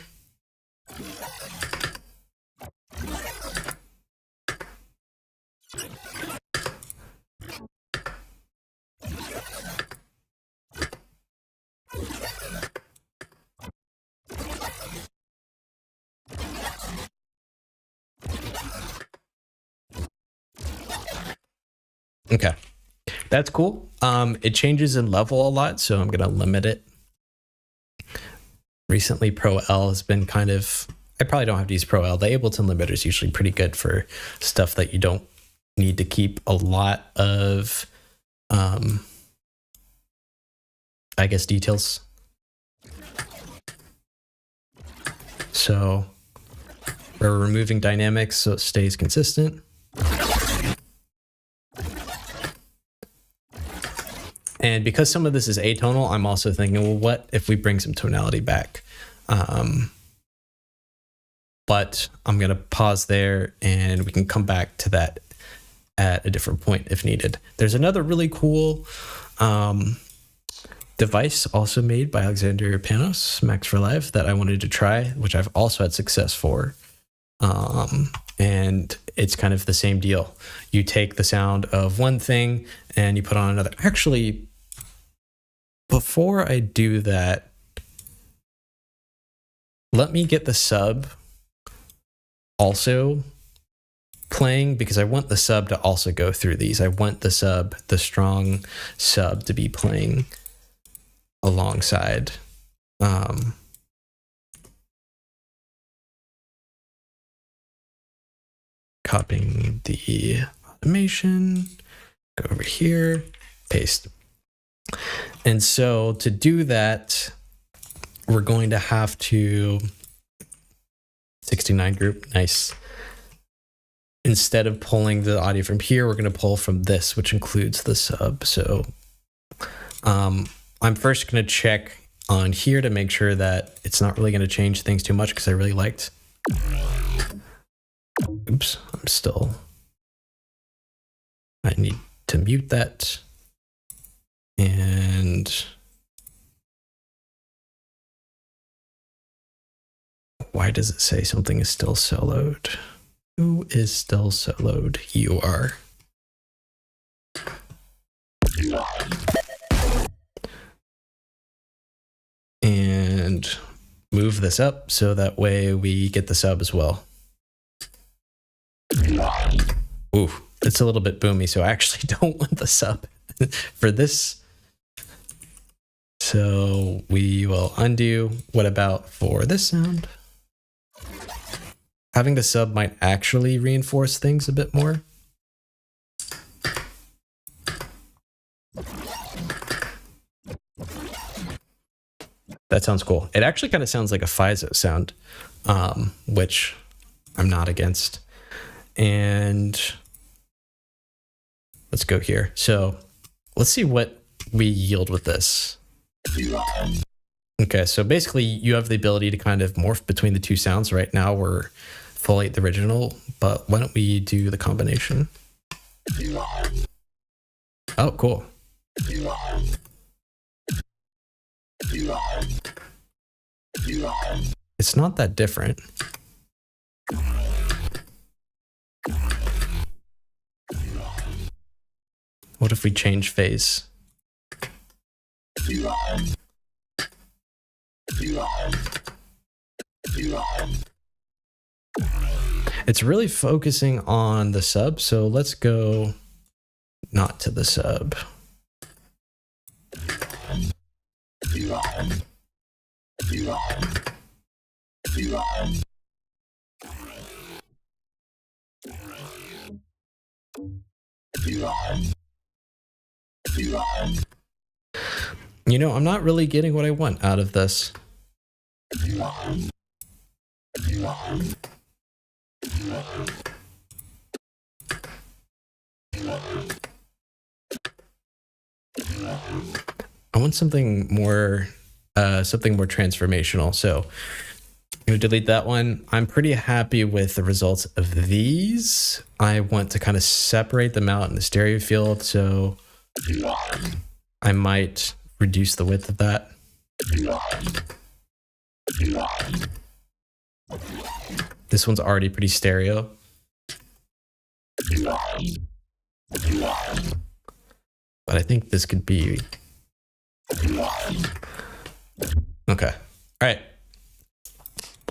Okay, that's cool. It changes in level a lot, so I'm gonna limit it. Recently, Pro L has been kind of, I probably don't have to use Pro L. The Ableton limiter is usually pretty good for stuff that you don't need to keep a lot of, I guess, details. So we're removing dynamics so it stays consistent. And because some of this is atonal, I'm also thinking, well, what if we bring some tonality back? But I'm going to pause there and we can come back to that at a different point if needed. There's another really cool device also made by Alexander Panos, Max for Live, that I wanted to try, which I've also had success for. And it's kind of the same deal. You take the sound of one thing and you put on another. Actually, before I do that, let me get the sub also playing because I want the sub to also go through these. I want the sub, the strong sub, to be playing alongside. Copying the automation, go over here, paste. And so to do that, we're going to have to 69 group, nice. Instead of pulling the audio from here, we're going to pull from this, which includes the sub. So I'm first going to check on here to make sure that it's not really going to change things too much because I really liked oops, I need to mute that. And why does it say something is still soloed? Who is still soloed? You are. And move this up so that way we get the sub as well. Ooh, it's a little bit boomy, so I actually don't want the sub for this. So we will undo. What about for this sound? Having the sub might actually reinforce things a bit more. That sounds cool. It actually kind of sounds like a FISO sound, which I'm not against. And let's go here. So let's see what we yield with this. Okay, so basically you have the ability to kind of morph between the two sounds. Right now we're fully at the original, but why don't we do the combination? Oh, cool. It's not that different. What if we change phase? It's really focusing on the sub, so let's go not to the sub. You know, I'm not really getting what I want out of this. I want something more transformational. So I'm going to delete that one. I'm pretty happy with the results of these. I want to kind of separate them out in the stereo field. So I might reduce the width of that. This one's already pretty stereo. But I think this could be... Okay. All right.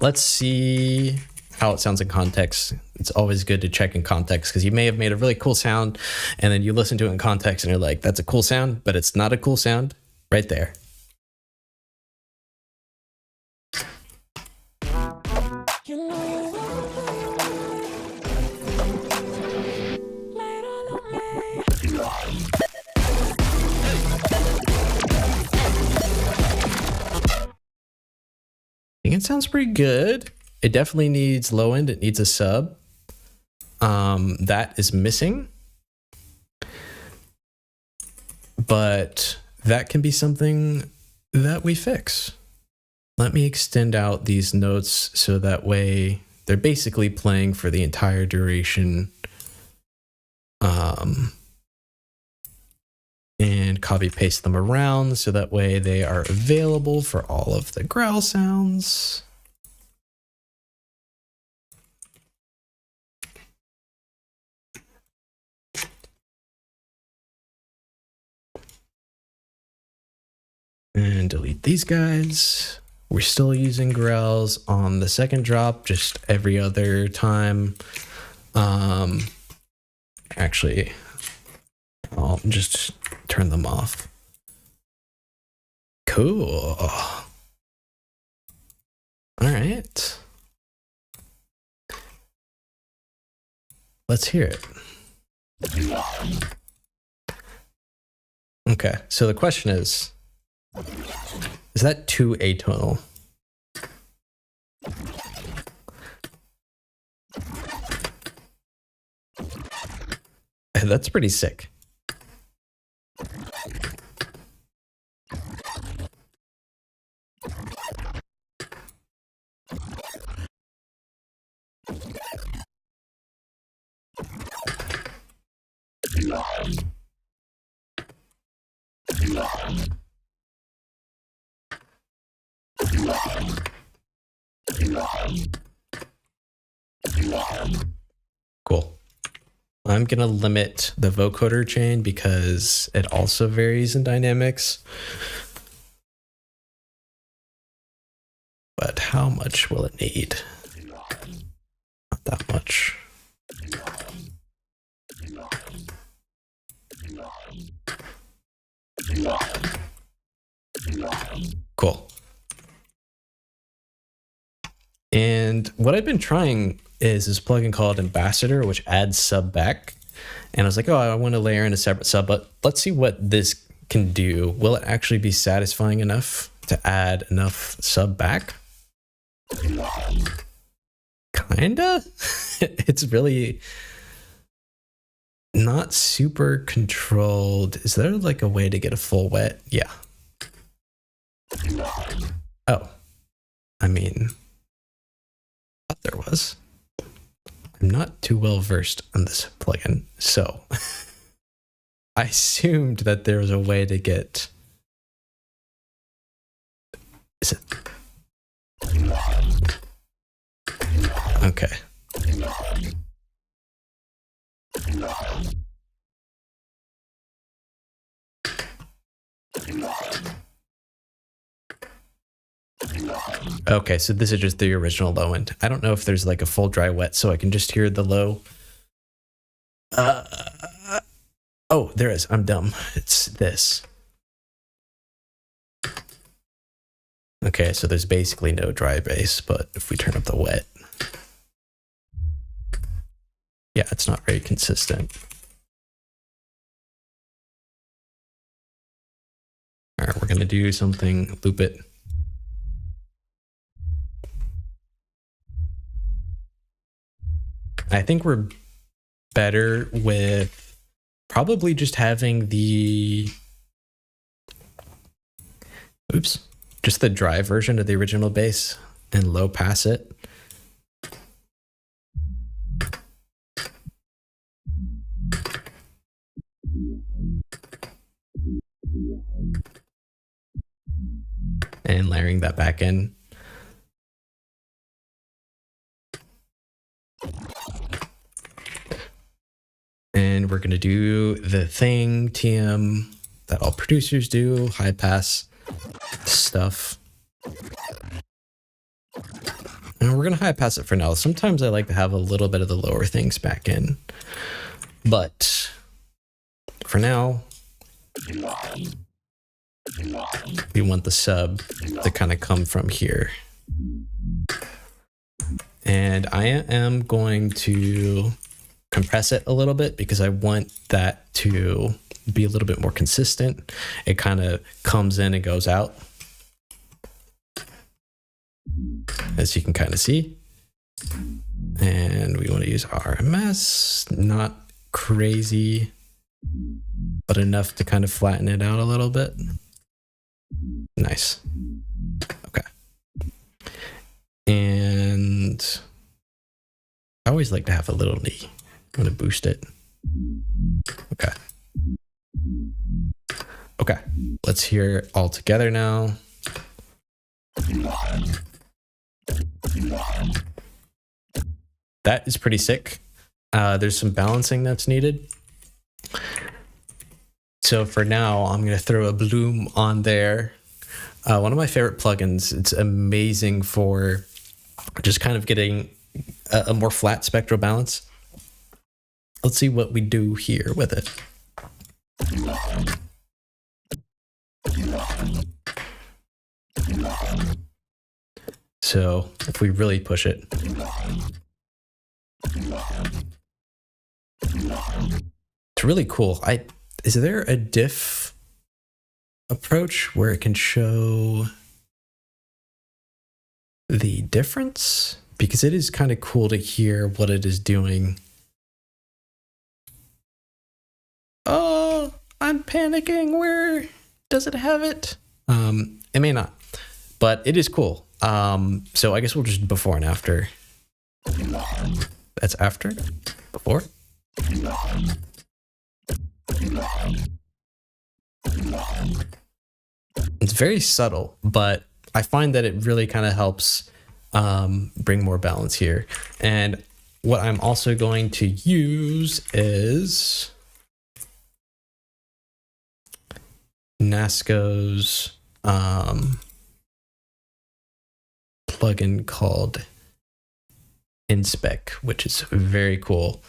Let's see how it sounds in context. It's always good to check in context because you may have made a really cool sound and then you listen to it in context and you're like, that's a cool sound, but it's not a cool sound right there. I think it sounds pretty good. It definitely needs low end. It needs a sub. That is missing. But that can be something that we fix. Let me extend out these notes so that way they're basically playing for the entire duration. And copy paste them around so that way they are available for all of the growl sounds. And delete these guys. We're still using growls on the second drop, just every other time. Actually, I'll just turn them off. Cool. All right. Let's hear it. Okay, so the question is that too atonal? That's pretty sick. Cool. I'm going to limit the vocoder chain because it also varies in dynamics. But how much will it need? Not that much. Cool. And what I've been trying is this plugin called Ambassador, which adds sub back. And I was like, oh, I want to layer in a separate sub, but let's see what this can do. Will it actually be satisfying enough to add enough sub back? Kinda. It's really not super controlled. Is there like a way to get a full wet? Yeah. Oh, I mean, I thought there was. I'm not too well versed on this plugin, so I assumed that there was a way to get. Is it? Okay. Okay, so this is just the original low end. I don't know if there's like a full dry wet, so I can just hear the low. Oh, there is. I'm dumb. It's this. Okay, so there's basically no dry bass, but if we turn up the wet, yeah, it's not very consistent. All right, we're gonna do something, loop it. I think we're better with probably just having the, oops, just the dry version of the original bass and low pass it. And layering that back in. And we're going to do the thing, TM, that all producers do, high pass stuff. And we're going to high pass it for now. Sometimes I like to have a little bit of the lower things back in. But for now, we want the sub to kind of come from here. And I am going to compress it a little bit because I want that to be a little bit more consistent. It kind of comes in and goes out, as you can kind of see. And we want to use RMS, not crazy, but enough to kind of flatten it out a little bit. Nice. Okay. And I always like to have a little knee. I'm going to boost it. Okay. Okay. Let's hear it all together now. That is pretty sick. There's some balancing that's needed. So for now, I'm going to throw a bloom on there. One of my favorite plugins. It's amazing for just kind of getting a more flat spectral balance. Let's see what we do here with it. So if we really push it, it's really cool. Is there a diff approach where it can show the difference? Because it is kind of cool to hear what it is doing. Oh, I'm panicking. Where does it have it? It may not, but it is cool. So I guess we'll just before and after. That's after? Before? It's very subtle, but I find that it really kind of helps bring more balance here. And what I'm also going to use is Nasco's plugin called Inspec, which is very cool.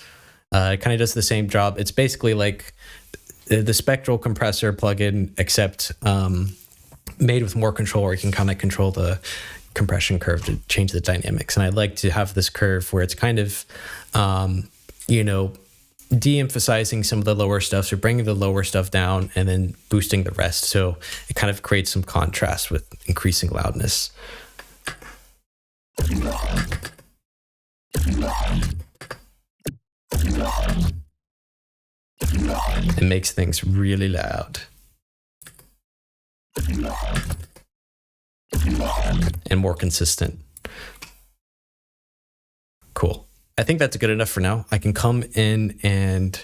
It kind of does the same job. It's basically like the spectral compressor plugin, except made with more control, where you can kind of control the compression curve to change the dynamics. And I like to have this curve where it's kind of, you know, de-emphasizing some of the lower stuff, so bringing the lower stuff down and then boosting the rest. So it kind of creates some contrast with increasing loudness. It makes things really loud and more consistent. Cool. I think that's good enough for now. I can come in and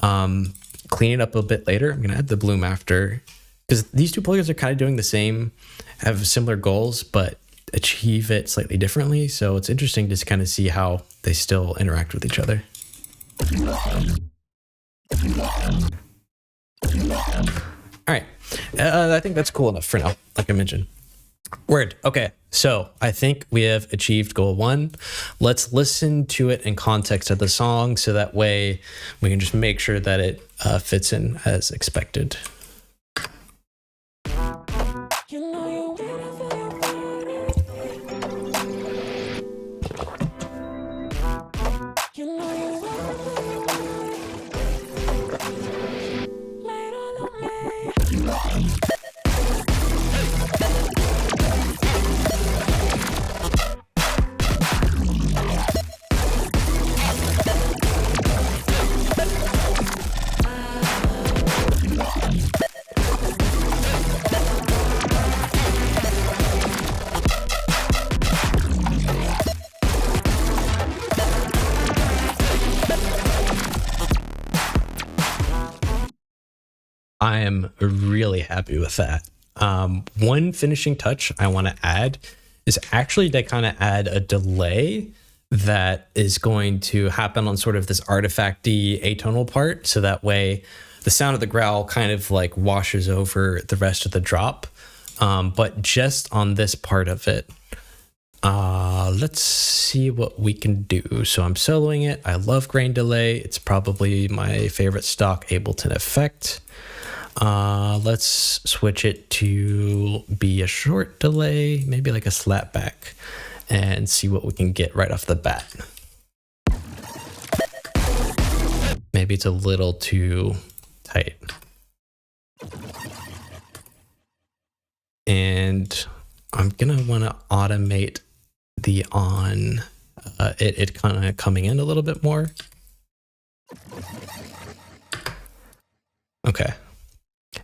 clean it up a bit later. I'm gonna add the bloom after, because these two plugins are kind of doing the same, have similar goals, but achieve it slightly differently. So it's interesting to kind of see how they still interact with each other. All right, I think that's cool enough for now, like I mentioned. Word. Okay, so I think we have achieved goal 1. Let's listen to it in context of the song, so that way we can just make sure that it fits in as expected. I am really happy with that. One finishing touch I want to add is actually to kind of add a delay that is going to happen on sort of this artifacty atonal part. So that way the sound of the growl kind of like washes over the rest of the drop. But just on this part of it, let's see what we can do. So I'm soloing it. I love grain delay. It's probably my favorite stock Ableton effect. Let's switch it to be a short delay, maybe like a slapback, and see what we can get right off the bat. Maybe it's a little too tight. And I'm gonna want to automate the on, it kind of coming in a little bit more. Okay.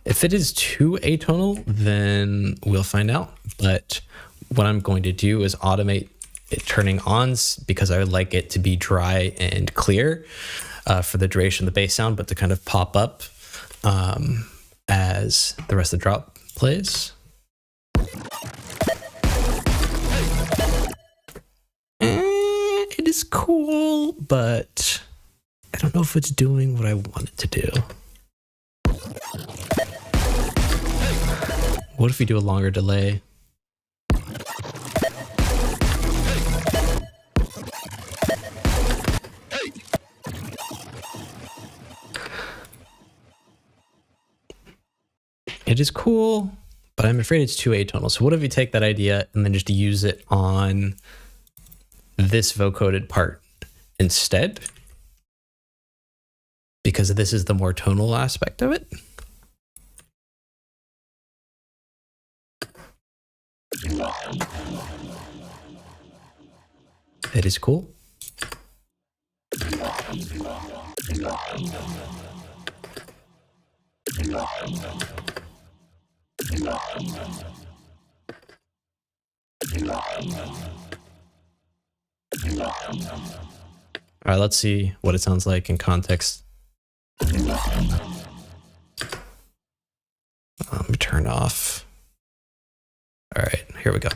If it is too atonal, then we'll find out. But what I'm going to do is automate it turning ons, because I would like it to be dry and clear for the duration of the bass sound, but to kind of pop up as the rest of the drop plays. It is cool, but I don't know if it's doing what I want it to do. What if we do a longer delay? It is cool, but I'm afraid it's too atonal. So what if we take that idea and then just use it on this vocoded part instead? Because this is the more tonal aspect of it. It is cool. All right, let's see what it sounds like in context. turn off. All right, here we go.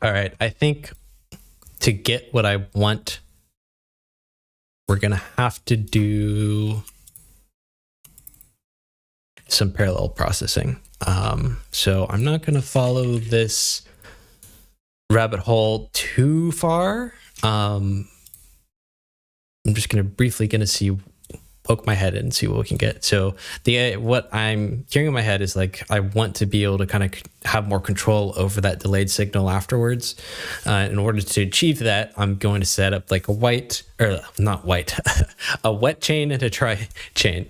All right, I think to get what I want, we're gonna have to do some parallel processing. So I'm not gonna follow this rabbit hole too far. I'm just briefly gonna poke my head in and see what we can get. So what I'm hearing in my head is like, I want to be able to kind of have more control over that delayed signal afterwards. In order to achieve that, I'm going to set up like a a wet chain and a dry chain.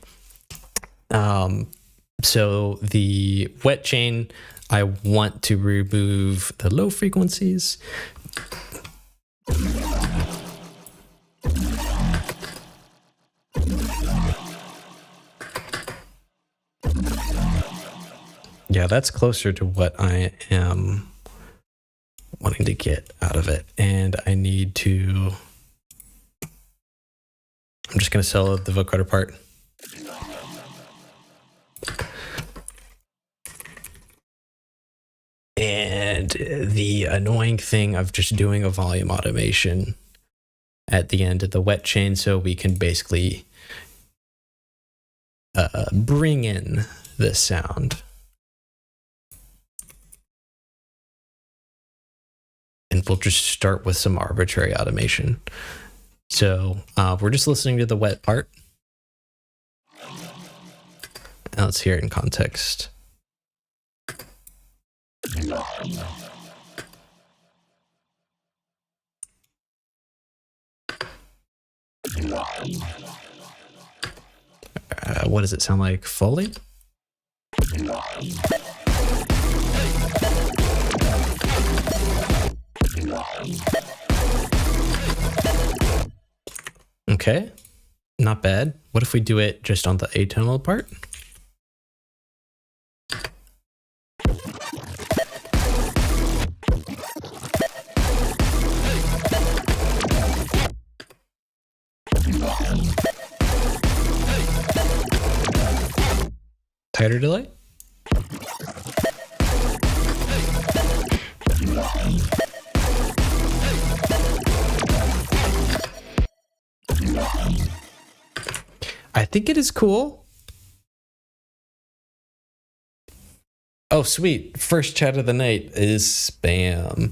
So the wet chain, I want to remove the low frequencies. Yeah, that's closer to what I am wanting to get out of it. And I need to, I'm just going to sell the vocoder part. And the annoying thing of just doing a volume automation at the end of the wet chain, so we can basically bring in this sound. And we'll just start with some arbitrary automation. So we're just listening to the wet part. Now let's hear it in context. What does it sound like fully? Okay, not bad. What if we do it just on the atonal part? Tighter delay? I think it is cool. Oh, sweet. First chat of the night is spam.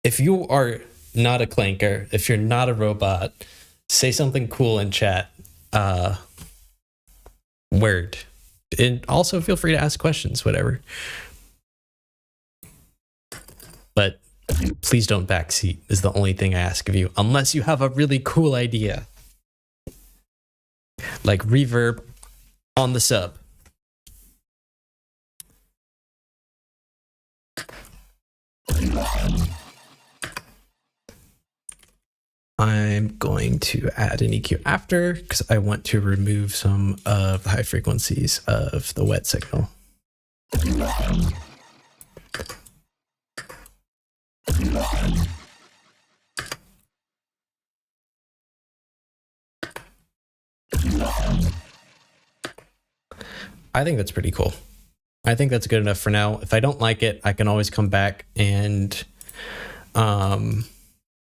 If you are not a clanker, if you're not a robot, say something cool in chat. Word. And also feel free to ask questions, whatever. But please don't backseat is the only thing I ask of you, unless you have a really cool idea. Like reverb on the sub. I'm going to add an EQ after because I want to remove some of the high frequencies of the wet signal. I think that's pretty cool. I think that's good enough for now. If I don't like it, I can always come back and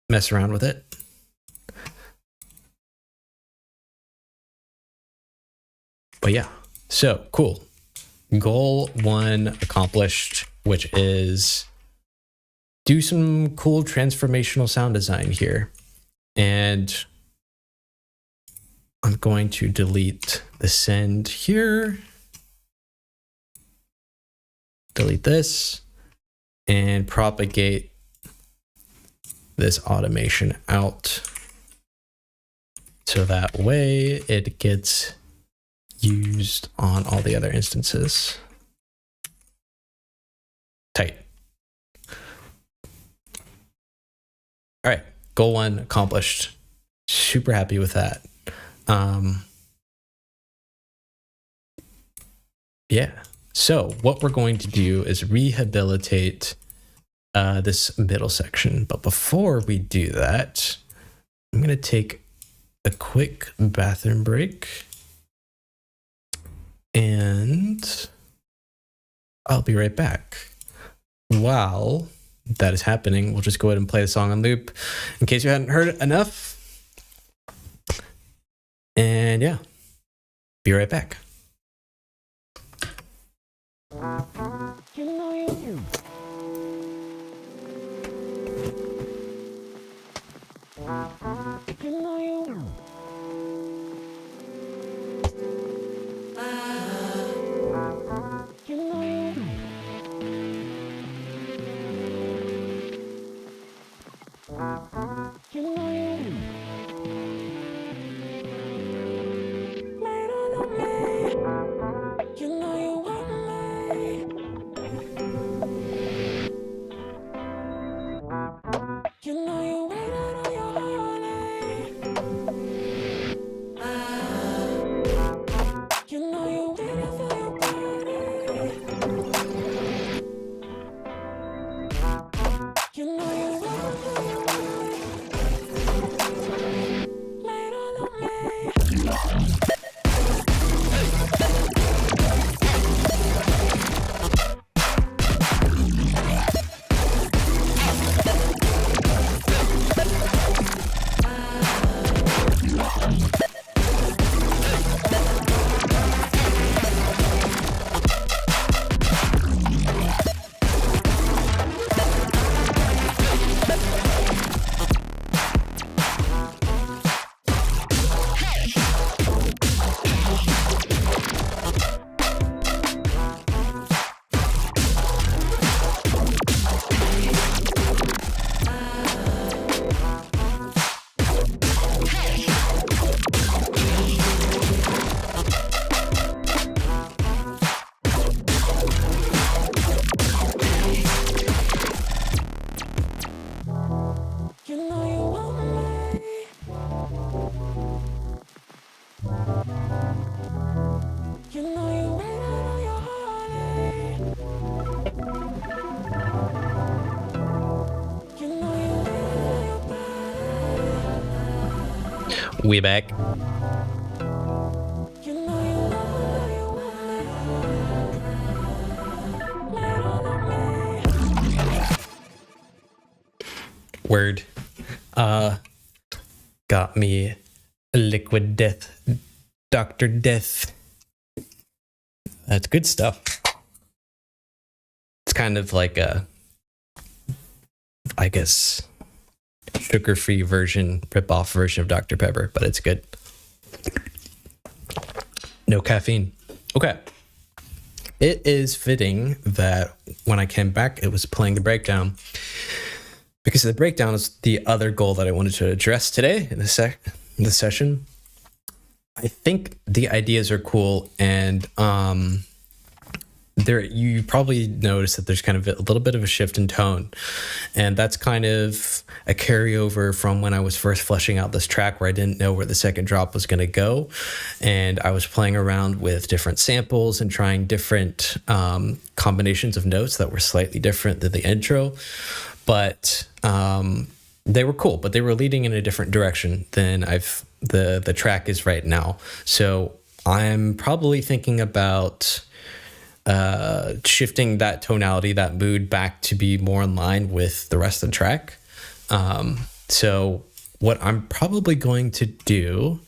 mess around with it. But yeah, so cool. Goal 1 accomplished, which is do some cool transformational sound design here. And I'm going to delete the send here. Delete this and propagate this automation out. So that way it gets used on all the other instances. Tight. All right, goal 1 accomplished. Super happy with that. Yeah. So what we're going to do is rehabilitate this middle section. But before we do that, I'm going to take a quick bathroom break and I'll be right back. While that is happening, we'll just go ahead and play the song on loop in case you hadn't heard it enough. And yeah, be right back. We back. Word. Got me a liquid death, Dr. Death. That's good stuff. It's kind of like a, I guess, sugar-free version, rip-off version of Dr. Pepper, but it's good. No caffeine. Okay. It is fitting that when I came back, it was playing the breakdown, because the breakdown is the other goal that I wanted to address today in this session. I think the ideas are cool, and there you probably notice that there's kind of a little bit of a shift in tone, and that's kind of a carryover from when I was first fleshing out this track, where I didn't know where the second drop was going to go, and I was playing around with different samples and trying different combinations of notes that were slightly different than the intro, but they were cool, but they were leading in a different direction than the track is right now. So I'm probably thinking about shifting that tonality, that mood, back to be more in line with the rest of the track. So what I'm probably going to do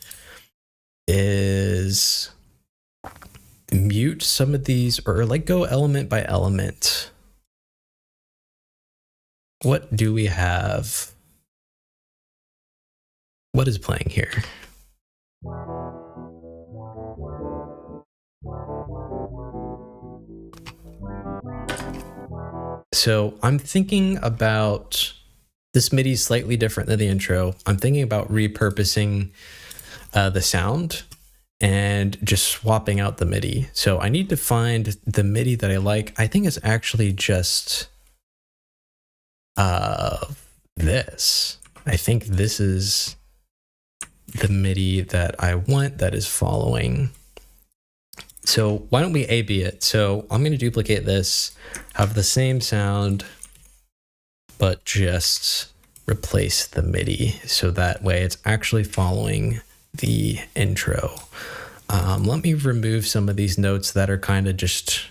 is mute some of these, or like go element by element. What do we have? What is playing here? So I'm thinking about this MIDI is slightly different than the intro. I'm thinking about repurposing the sound and just swapping out the MIDI. So I need to find the MIDI that I like. I think it's actually just this. I think this is the MIDI that I want that is following. So why don't we A/B it? So I'm going to duplicate this, have the same sound, but just replace the MIDI so that way it's actually following the intro. Let me remove some of these notes that are kind of just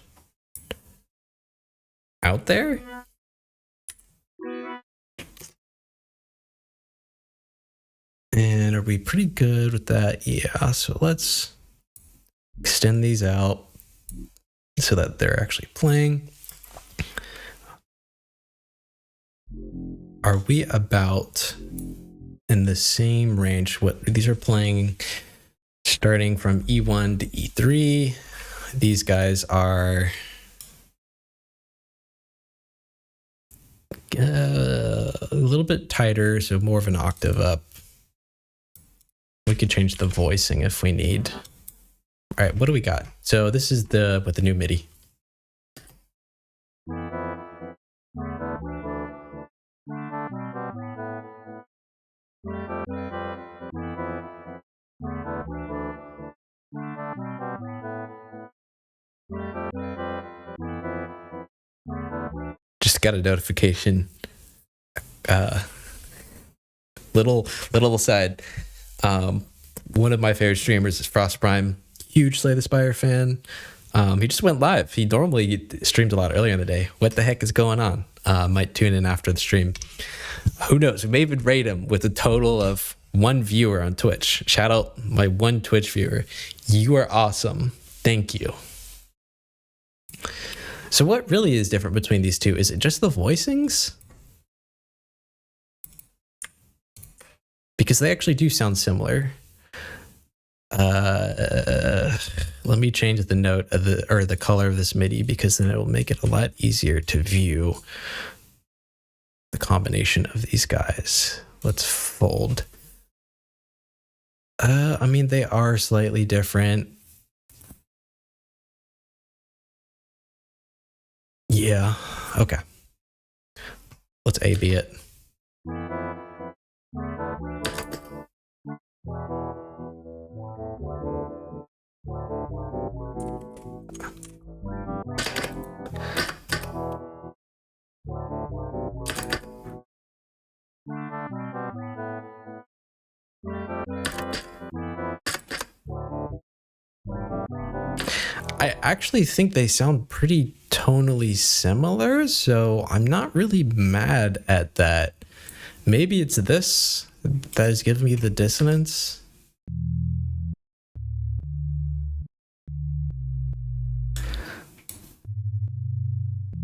out there. And are we pretty good with that? Yeah, so let's extend these out so that they're actually playing. Are we about in the same range? What these are playing starting from E1 to E3. These guys are a little bit tighter, so more of an octave up. We could change the voicing if we need. All right, what do we got? So this is with the new MIDI. Just got a notification. Little aside. One of my favorite streamers is Frost Prime, huge Slay the Spire fan. He just went live. He normally streams a lot earlier in the day. What the heck is going on? Might tune in after the stream. Who knows? We may even rate him with a total of 1 viewer on Twitch. Shout out my 1 Twitch viewer. You are awesome. Thank you. So what really is different between these two? Is it just the voicings? Because they actually do sound similar. Let me change the note of the color of this MIDI, because then it will make it a lot easier to view the combination of these guys. Let's fold. I mean, they are slightly different. Yeah, okay. Let's A/B it. I actually think they sound pretty tonally similar, so I'm not really mad at that. Maybe it's this that is giving me the dissonance.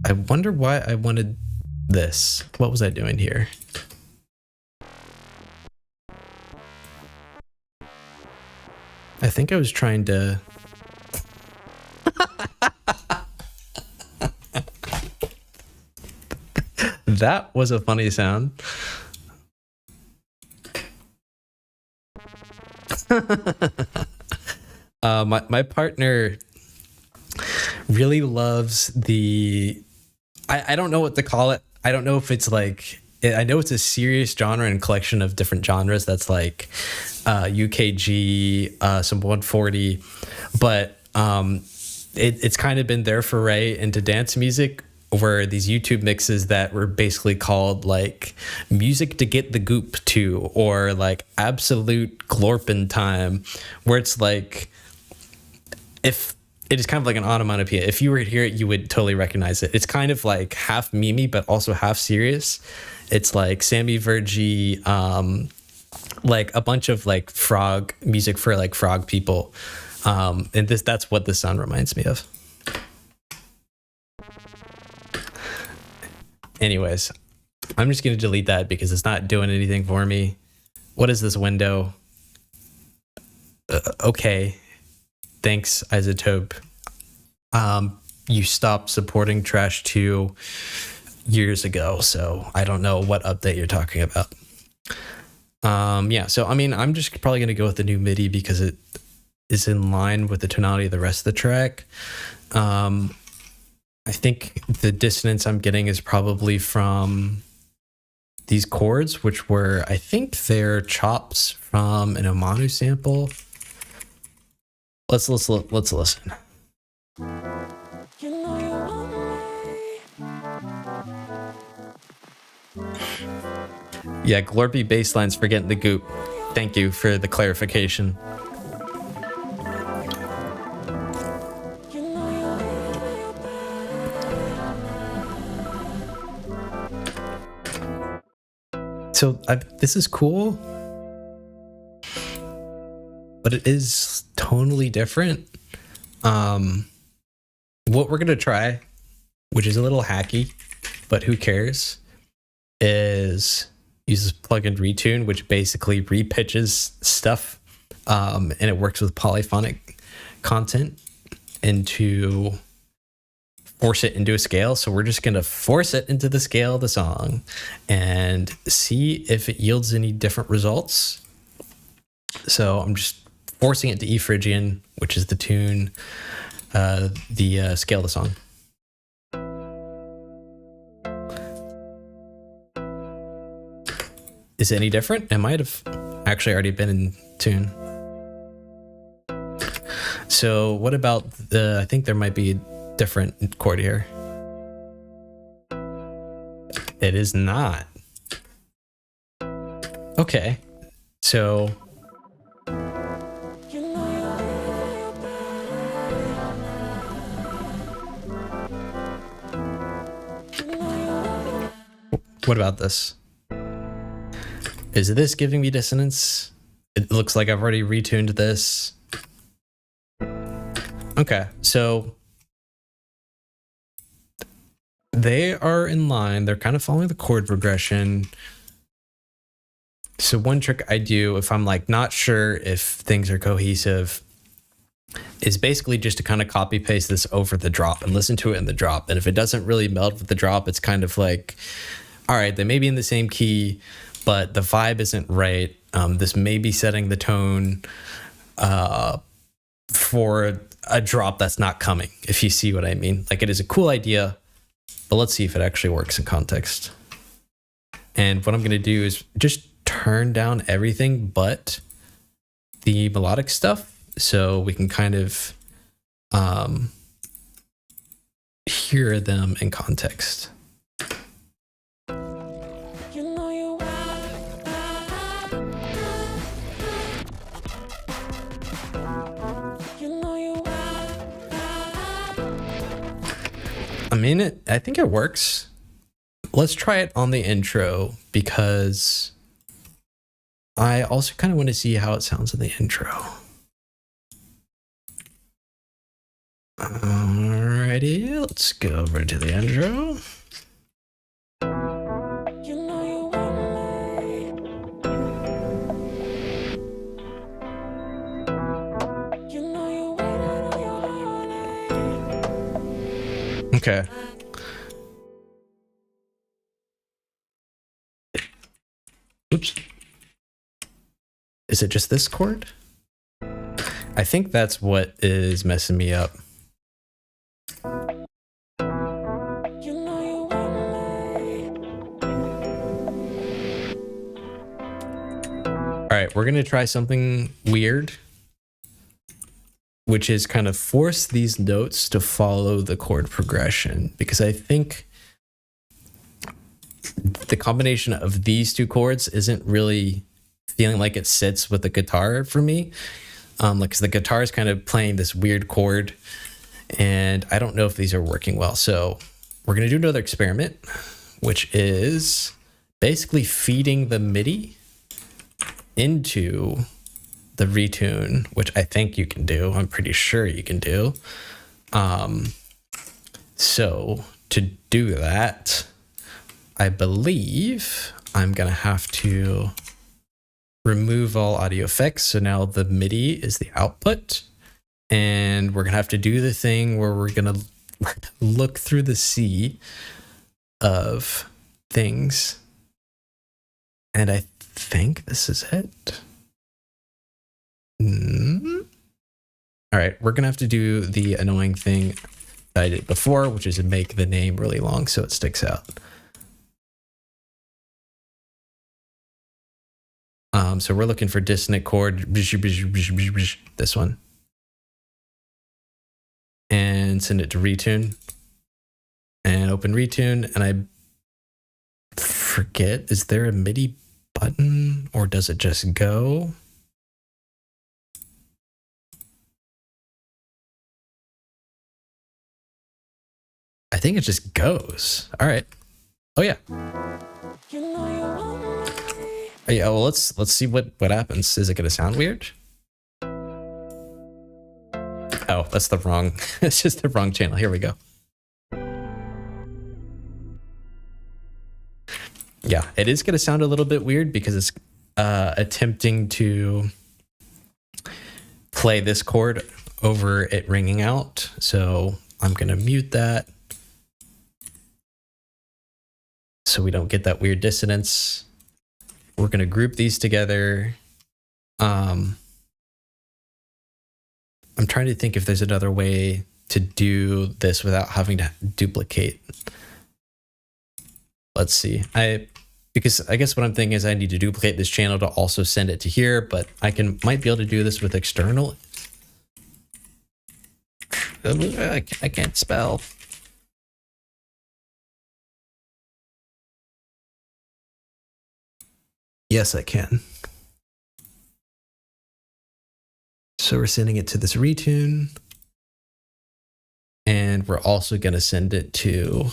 I wonder why I wanted this. What was I doing here? I think I was trying to... That was a funny sound. My partner really loves the... I don't know what to call it. I don't know if it's like... I know it's a serious genre and collection of different genres. That's like UKG, some 140, but it's kind of been their foray into dance music, where these YouTube mixes that were basically called like music to get the goop to, or like absolute glorpin time, where it's like, if it is kind of like an onomatopoeia. If you were to hear it, you would totally recognize it. It's kind of like half mimi, but also half serious. It's like Sammy Vergy, like a bunch of like frog music for like frog people. And that's what this sound reminds me of. Anyways, I'm just going to delete that because it's not doing anything for me. What is this window? Okay. Thanks, Isotope. You stopped supporting Trash 2 years ago, so I don't know what update you're talking about. Yeah, so I mean, I'm just probably going to go with the new MIDI because it is in line with the tonality of the rest of the track. I think the dissonance I'm getting is probably from these chords, which were, I think they're chops from an Omanu sample. Let's listen. Yeah, Glorpy basslines for getting the goop. Thank you for the clarification. So this is cool, but it is tonally different. What we're gonna try, which is a little hacky, but who cares, is use this plugin Retune, which basically repitches stuff, and it works with polyphonic content into force it into a scale. So we're just gonna force it into the scale of the song and see if it yields any different results. So I'm just forcing it to E Phrygian, which is the tune, the scale of the song. Is it any different? It might have actually already been in tune. So what about I think there might be a different chord here. It is not. Okay, so what about this? Is this giving me dissonance? It looks like I've already retuned this. Okay, so they are in line. They're kind of following the chord progression. So one trick I do if I'm like not sure if things are cohesive is basically just to kind of copy paste this over the drop and listen to it in the drop. And if it doesn't really meld with the drop, it's kind of like, all right, they may be in the same key, but the vibe isn't right. This may be setting the tone for a drop that's not coming, if you see what I mean. Like, it is a cool idea, but let's see if it actually works in context. And what I'm going to do is just turn down everything but the melodic stuff so we can kind of hear them in context. I mean, I think it works. Let's try it on the intro because I also kind of want to see how it sounds in the intro. Alrighty, let's go over to the intro. Okay. Oops. Is it just this chord? I think that's what is messing me up. All right, we're going to try something weird, which is kind of force these notes to follow the chord progression, because I think the combination of these two chords isn't really feeling like it sits with the guitar for me. Like, 'cause the guitar is kind of playing this weird chord, and I don't know if these are working well. So we're going to do another experiment, which is basically feeding the MIDI into the retune, which I think you can do. I'm pretty sure you can do. So to do that, I believe I'm going to have to remove all audio effects. So now the MIDI is the output, and we're going to have to do the thing where we're going to look through the sea of things. And I think this is it. All right, we're going to have to do the annoying thing that I did before, which is to make the name really long so it sticks out. So we're looking for dissonant chord, this one. And send it to retune. And open retune, and forget, is there a MIDI button or does it just go? I think it just goes. All right. Oh yeah. Oh, yeah. Well, let's see what happens. Is it gonna sound weird? Oh, that's the wrong. It's just the wrong channel. Here we go. Yeah, it is gonna sound a little bit weird because it's attempting to play this chord over it ringing out. So I'm gonna mute that so we don't get that weird dissonance. We're gonna group these together. I'm trying to think if there's another way to do this without having to duplicate. Let's see. Because I guess what I'm thinking is I need to duplicate this channel to also send it to here, but I might be able to do this with external. I can't spell. Yes, I can. So we're sending it to this retune. And we're also going to send it to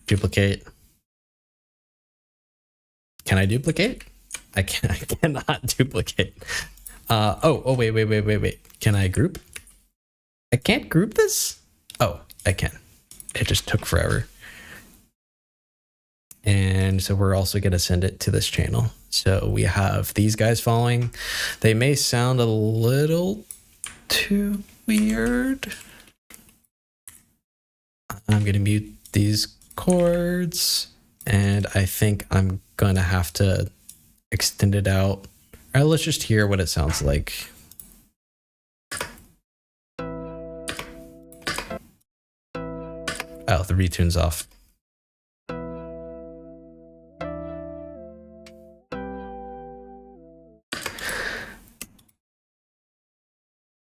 duplicate. Can I duplicate? I cannot duplicate. Wait. Can I group? I can't group this? Oh, I can. It just took forever. And so we're also going to send it to this channel. So we have these guys following. They may sound a little too weird. I'm going to mute these chords. And I think I'm going to have to extend it out. All right, let's just hear what it sounds like. Oh, the retune's off.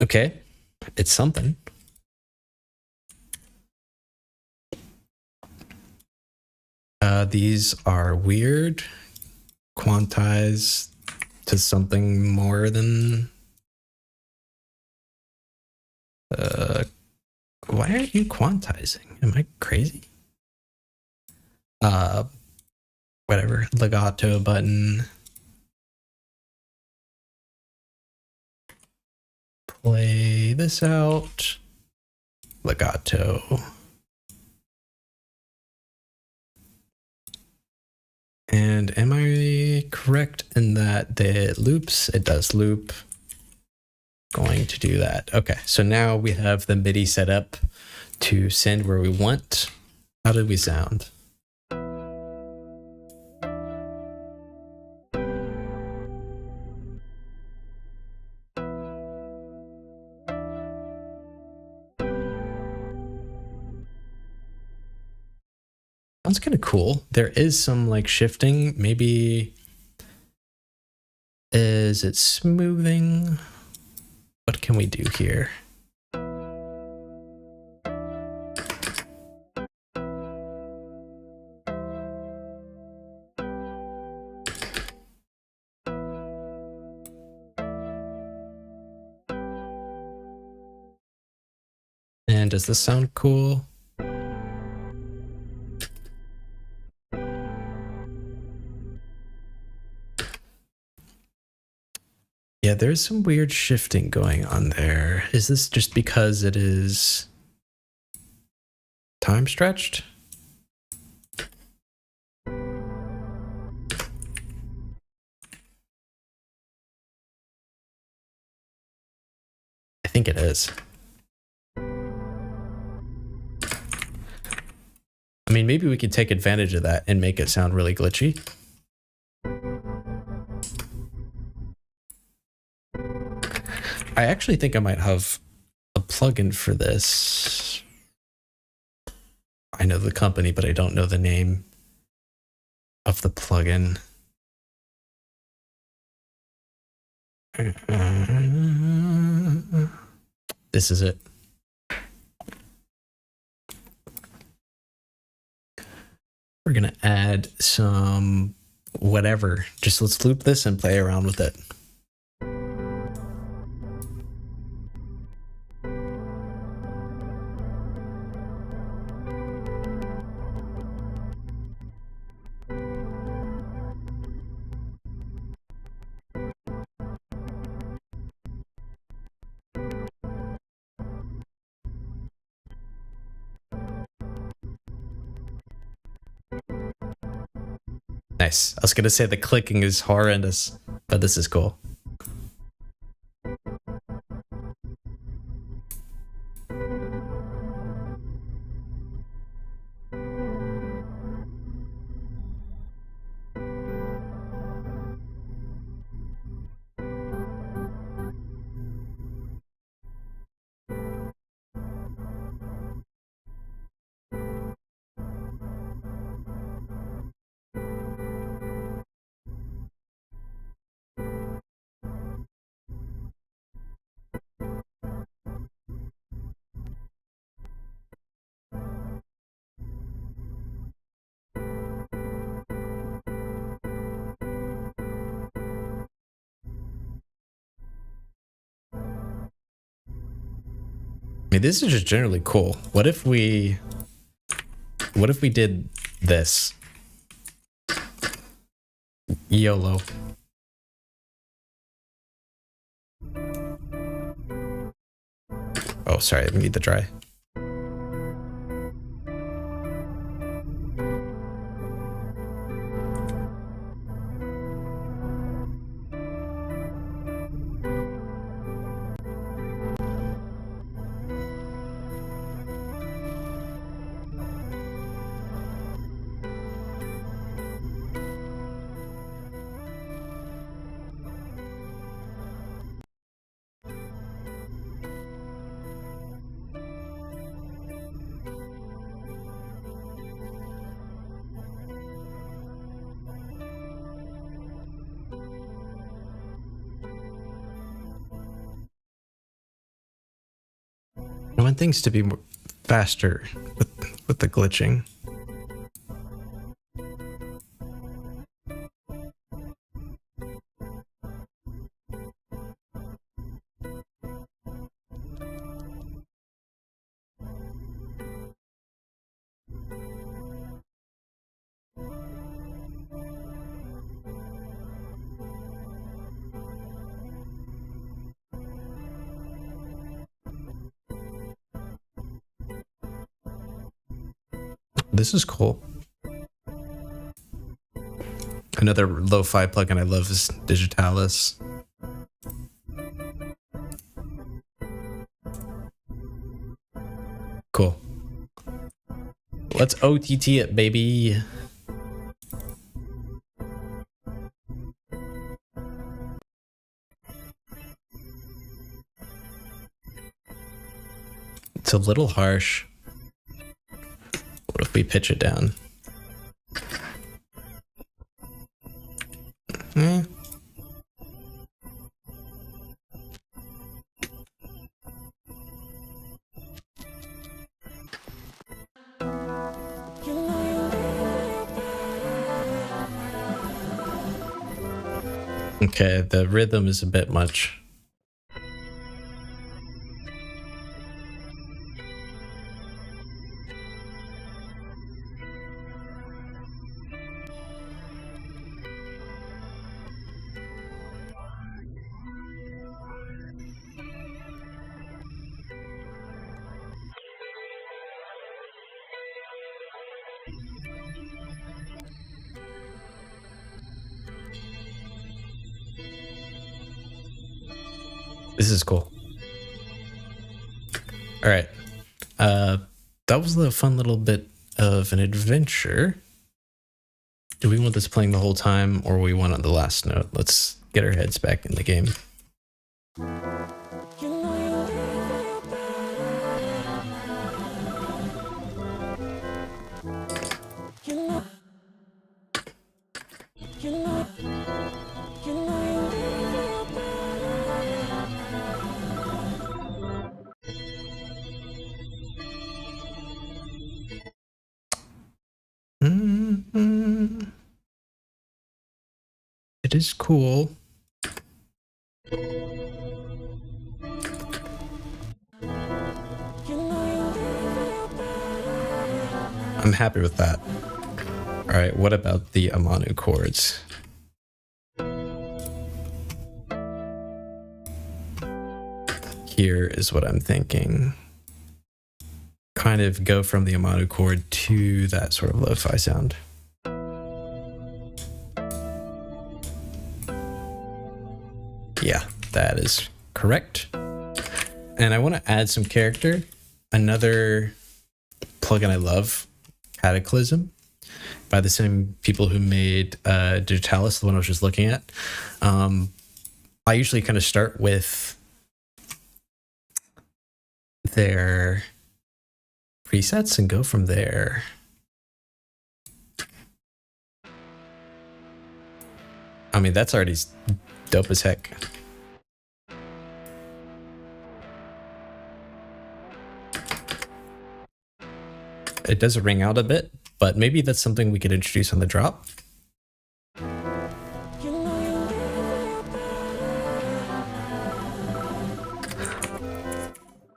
Okay, it's something. These are weird. Quantize to something more than... why are you quantizing? Am I crazy? Whatever. Legato button. Play this out. Legato. And am I correct in that it loops? It does loop. Going to do that. Okay, so now we have the MIDI set up to send where we want. How did we sound? Sounds kind of cool. There is some like shifting. Maybe is it smoothing? What can we do here? And does this sound cool? Yeah, there's some weird shifting going on there. Is this just because it is time stretched? I think it is. I mean, maybe we could take advantage of that and make it sound really glitchy. I actually think I might have a plugin for this. I know the company, but I don't know the name of the plugin. This is it. We're gonna add some whatever. Just let's loop this and play around with it. Nice. I was gonna say the clicking is horrendous, but this is cool. I mean, this is just generally cool. What if we did this? YOLO. Oh, sorry, I need the dry. I want things to be more faster with the glitching. This is cool. Another lo-fi plugin I love is Digitalis. Cool. Let's OTT it, baby. It's a little harsh. What if we pitch it down? Eh. Okay, the rhythm is a bit much. This is cool. All right. That was a fun little bit of an adventure. Do we want this playing the whole time, or we want on the last note? Let's get our heads back in the game. it is cool. I'm happy with that. All right, what about the Amanu chords? Here is what I'm thinking. Kind of go from the Amanu chord to that sort of lo-fi sound. Yeah, that is correct. And I want to add some character. Another plugin I love, Cataclysm, by the same people who made Digitalis, the one I was just looking at. I usually kind of start with their presets and go from there. I mean, that's already dope as heck. It does ring out a bit, but maybe that's something we could introduce on the drop.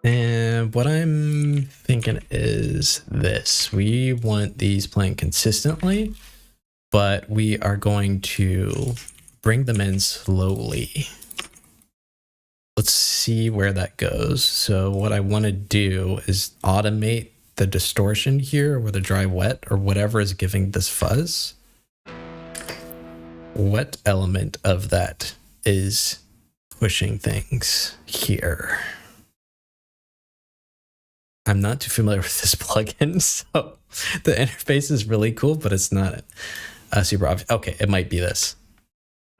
And what I'm thinking is this. We want these playing consistently, but we are going to bring them in slowly. Let's see where that goes. So what I want to do is automate the distortion here, or the dry wet, or whatever is giving this fuzz. What element of that is pushing things here? I'm not too familiar with this plugin, so the interface is really cool, but it's not super obvious. Okay, it might be this.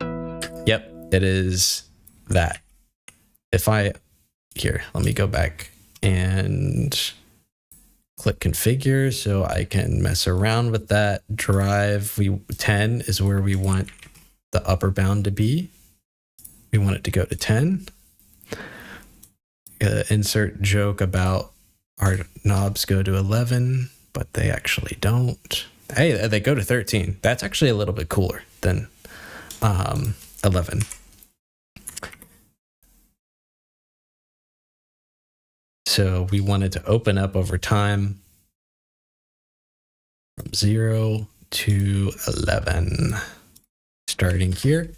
Yep, it is that. If I, here, let me go back and click configure so I can mess around with that. Drive, 10 is where we want the upper bound to be. We want it to go to 10. Insert joke about our knobs go to 11, but they actually don't. Hey, they go to 13. That's actually a little bit cooler than 11. So we wanted to open up over time from 0 to 11. Starting here.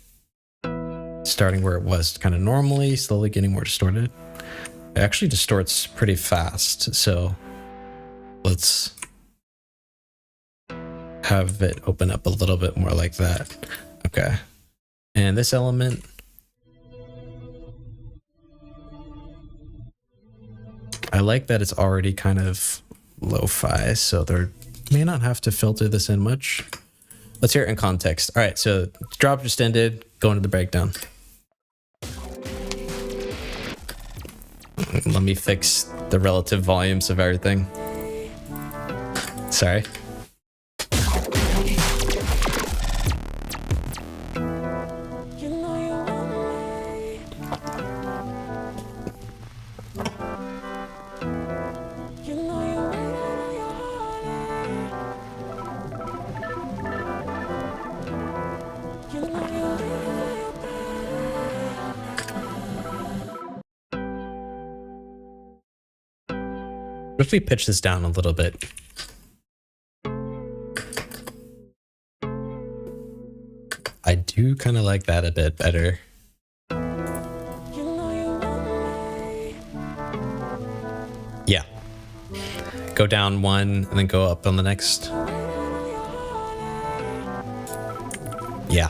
Starting where it was kind of normally, slowly getting more distorted. It actually distorts pretty fast, so let's have it open up a little bit more like that. Okay. And this element, I like that it's already kind of lo-fi, so there may not have to filter this in much. Let's hear it in context. All right, so drop just ended, go into the breakdown. Let me fix the relative volumes of everything. Sorry. What if we pitch this down a little bit? I do kind of like that a bit better. Yeah. Go down one and then go up on the next. Yeah.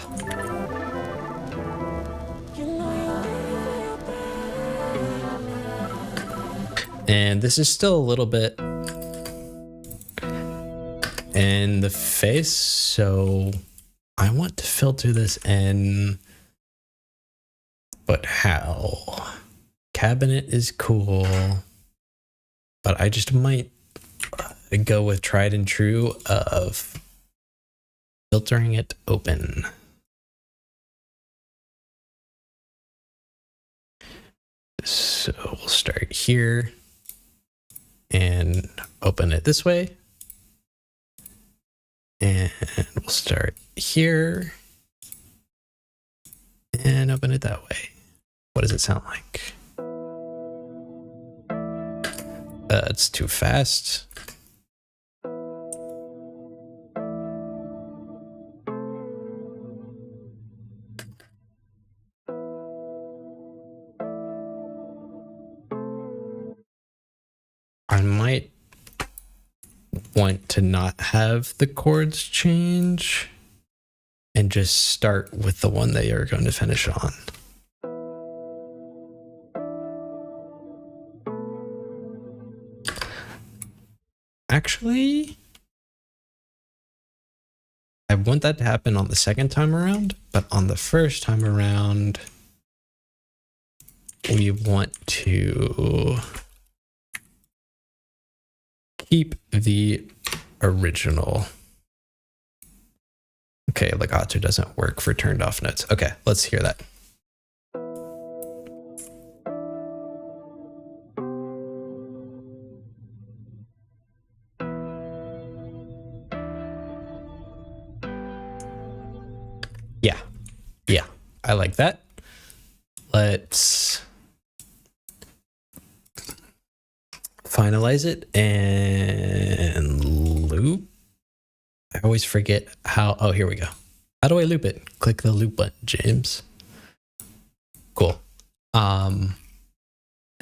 And this is still a little bit in the face, so I want to filter this in, but how? Cabinet is cool, but I just might go with tried and true of filtering it open. So we'll start here and open it this way. And we'll start here open it that way. What does it sound like? It's too fast. I might want to not have the chords change and just start with the one that you're going to finish on. Actually, I want that to happen on the second time around, but on the first time around, we want to keep the original. Okay, legato doesn't work for turned off notes. Okay, let's hear that. Yeah, I like that. Let's finalize it and loop. I always forget how, oh, here we go. How do I loop it? Click the loop button, James. Cool. Now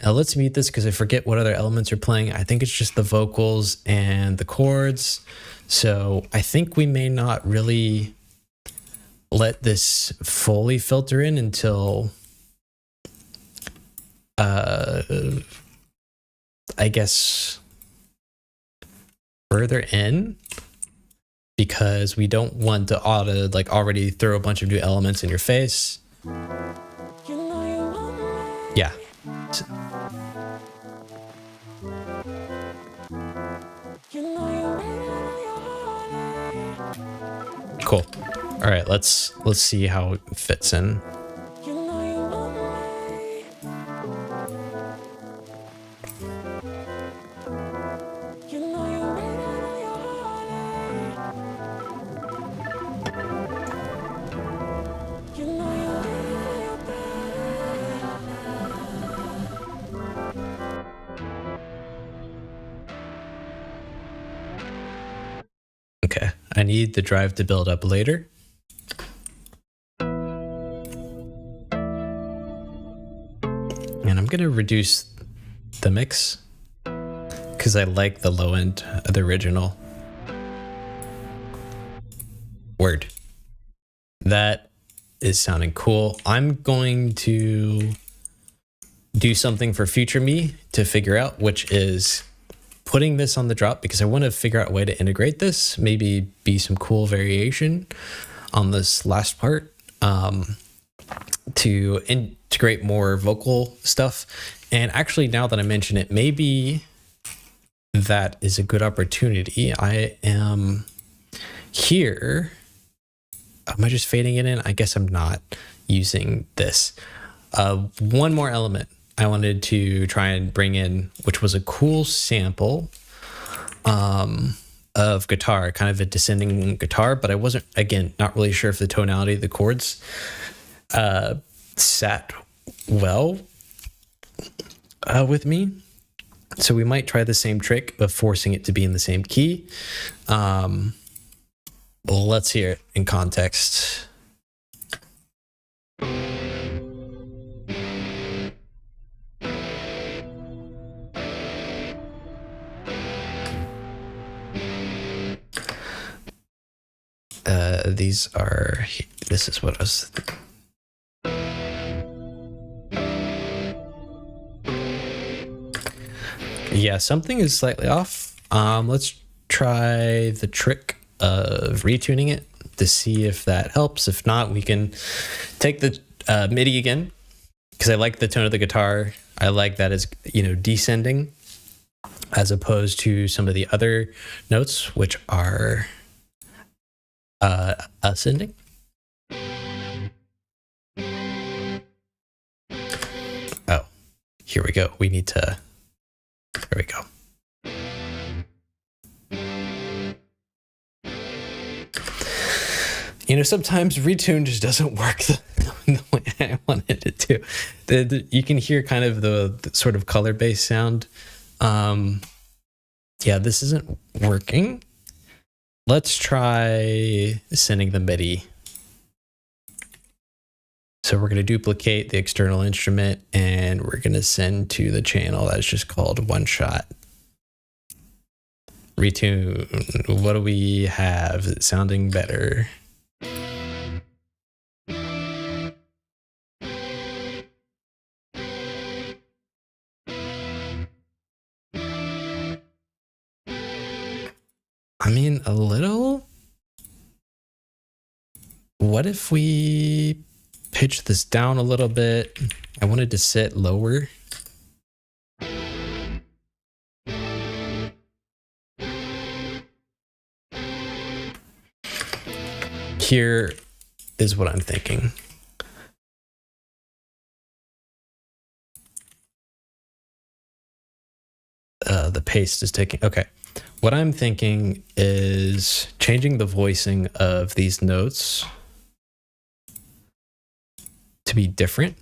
let's mute this because I forget what other elements are playing. I think it's just the vocals and the chords. So I think we may not really let this fully filter in until I guess further in, because we don't want to already throw a bunch of new elements in your face. Yeah. Cool. All right, let's see how it fits in. Okay, I need the drive to build up later. And I'm gonna reduce the mix because I like the low end of the original. Word. That is sounding cool. I'm going to do something for future me to figure out, which is putting this on the drop, because I want to figure out a way to integrate this, maybe be some cool variation on this last part, to integrate more vocal stuff. And actually, now that I mention it, maybe that is a good opportunity. I am here. Am I just fading it in? I guess I'm not using this. One more element I wanted to try and bring in, which was a cool sample of guitar, kind of a descending guitar, but I wasn't, again, not really sure if the tonality of the chords sat well with me. So we might try the same trick of forcing it to be in the same key. Well, let's hear it in context. This is what I was. Yeah, something is slightly off. Let's try the trick of retuning it to see if that helps. If not, we can take the MIDI again, because I like the tone of the guitar. I like that it's, descending as opposed to some of the other notes, which are ascending. Oh, here we go. We need to, there we go. You know, sometimes retune just doesn't work the way I wanted it to. You can hear kind of the sort of color-based sound. Yeah, this isn't working. Let's try sending the MIDI. So we're going to duplicate the external instrument and we're going to send to the channel that's just called one shot. Retune. What do we have? Is it sounding better? I mean, a little. What if we pitch this down a little bit? I wanted to sit lower. Here is what I'm thinking. The paste is taking, okay. What I'm thinking is changing the voicing of these notes to be different.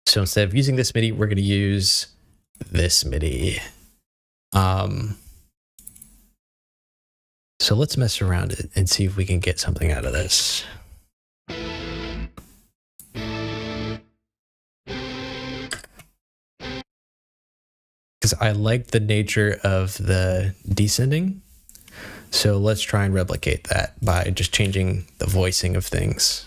So instead of using this MIDI, we're going to use this MIDI. So let's mess around it and see if we can get something out of this. Because I like the nature of the descending. So let's try and replicate that by just changing the voicing of things.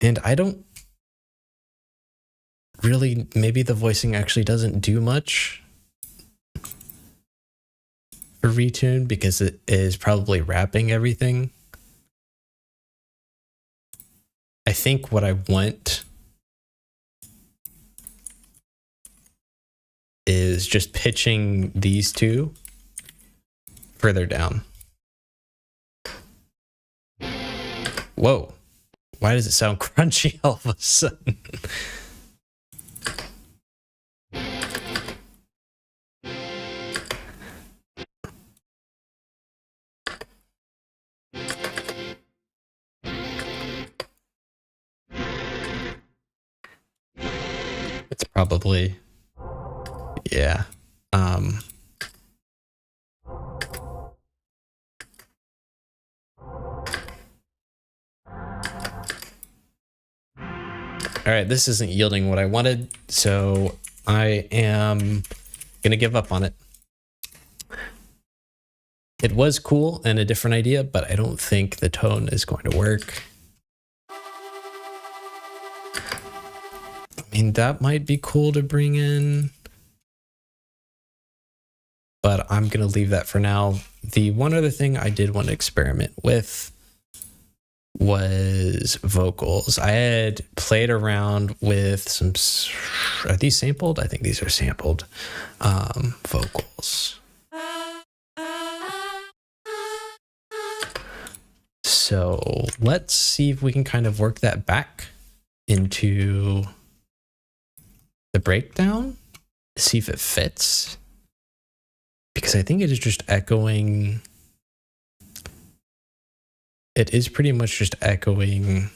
And I don't really, maybe the voicing actually doesn't do much for retune because it is probably wrapping everything. I think what I want is just pitching these two further down. Whoa. Why does it sound crunchy all of a sudden? It's probably, yeah. All right, this isn't yielding what I wanted, so I am gonna give up on it. It was cool and a different idea, but I don't think the tone is going to work. I mean, that might be cool to bring in, but I'm gonna leave that for now. The one other thing I did want to experiment with was vocals. I had played around with some, are these sampled? I think these are sampled vocals. So let's see if we can kind of work that back into the breakdown, see if it fits. Because I think it is just echoing. It is pretty much just echoing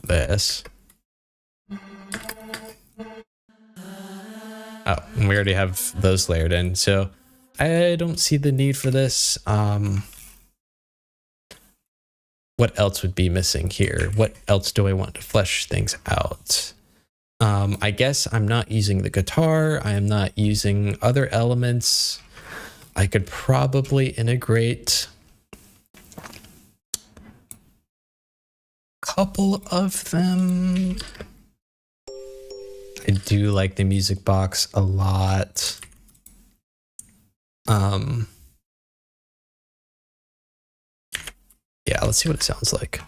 this. Oh, and we already have those layered in, so I don't see the need for this. What else would be missing here? What else do I want to flesh things out? I guess I'm not using the guitar. I am not using other elements. I could probably integrate couple of them. I do like the music box a lot. Yeah, let's see what it sounds like.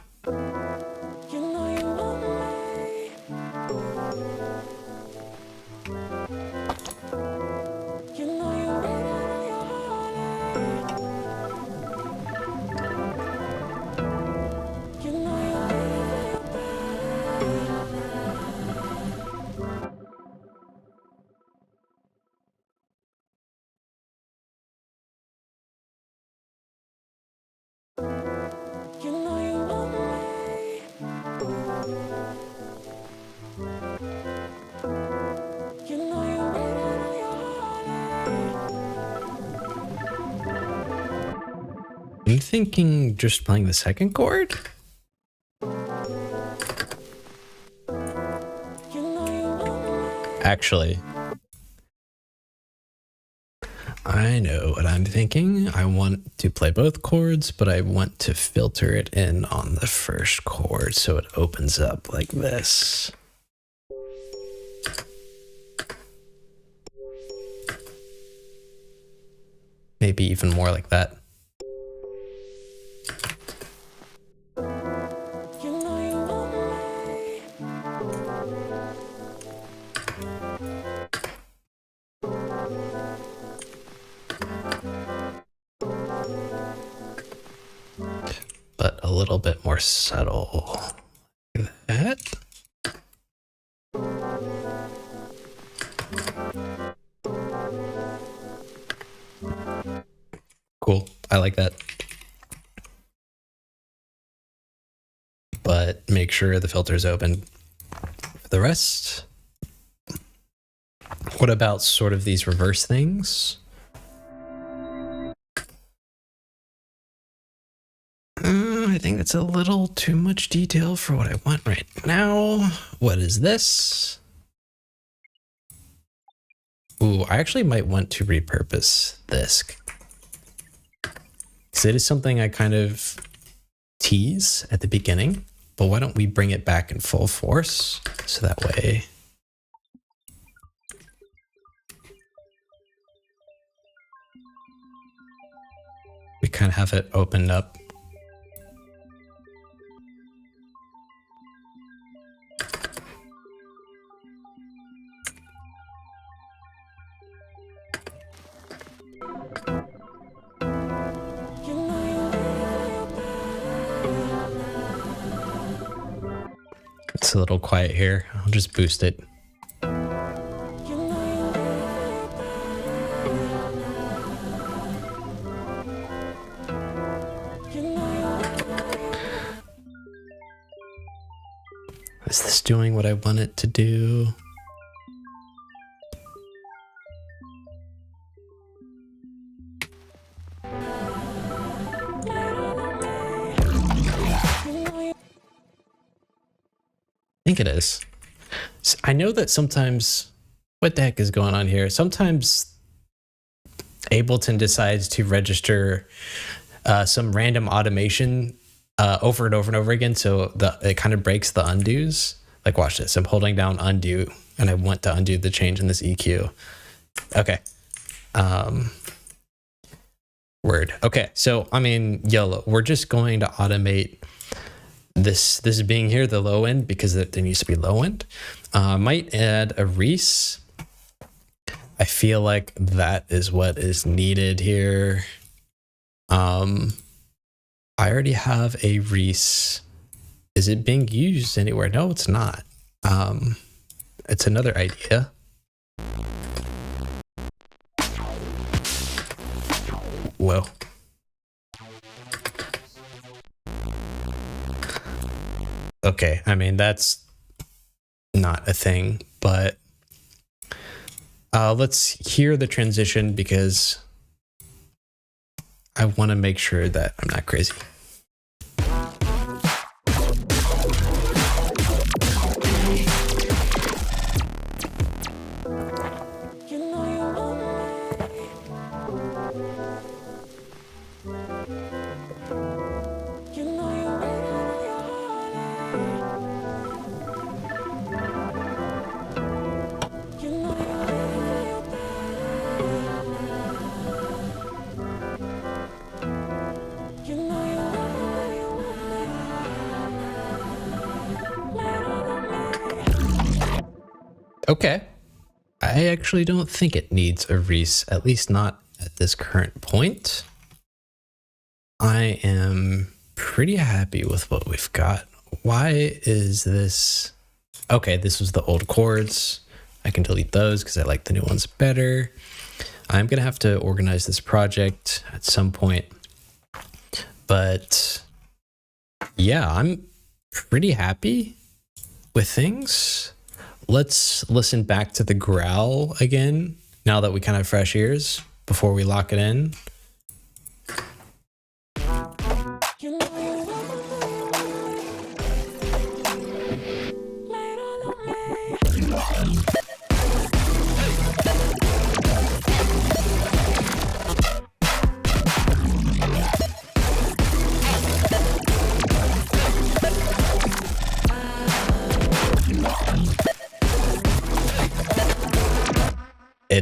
I'm thinking just playing the second chord. Actually, I know what I'm thinking. I want to play both chords, but I want to filter it in on the first chord so it opens up like this. Maybe even more like that. But a little bit more subtle. Like that. Cool. I like that. But make sure the filter's open. For the rest, what about sort of these reverse things? I think that's a little too much detail for what I want right now. What is this? Ooh, I actually might want to repurpose this. Because it is something I kind of tease at the beginning, but why don't we bring it back in full force? So that way we kind of have it opened up. It's a little quiet here. I'll just boost it. Is this doing what I want it to do? I think it is. So I know that sometimes, what the heck is going on here? Sometimes Ableton decides to register some random automation over and over and over again, so it kind of breaks the undos. Like, watch this. I'm holding down undo, and I want to undo the change in this EQ. Okay. Word. Okay, so I mean, YOLO. We're just going to automate this being here, the low end, because there needs to be low end. Might add a Reese. I feel like that is what is needed here. I already have a Reese. Is it being used anywhere? No, it's not. It's another idea. Whoa. Okay, I mean, that's not a thing, but let's hear the transition because I want to make sure that I'm not crazy. Okay. I actually don't think it needs a Reese, at least not at this current point. I am pretty happy with what we've got. Why is this? Okay, this was the old chords. I can delete those because I like the new ones better. I'm going to have to organize this project at some point. But yeah, I'm pretty happy with things. Let's listen back to the growl again, now that we kind of have fresh ears, before we lock it in. It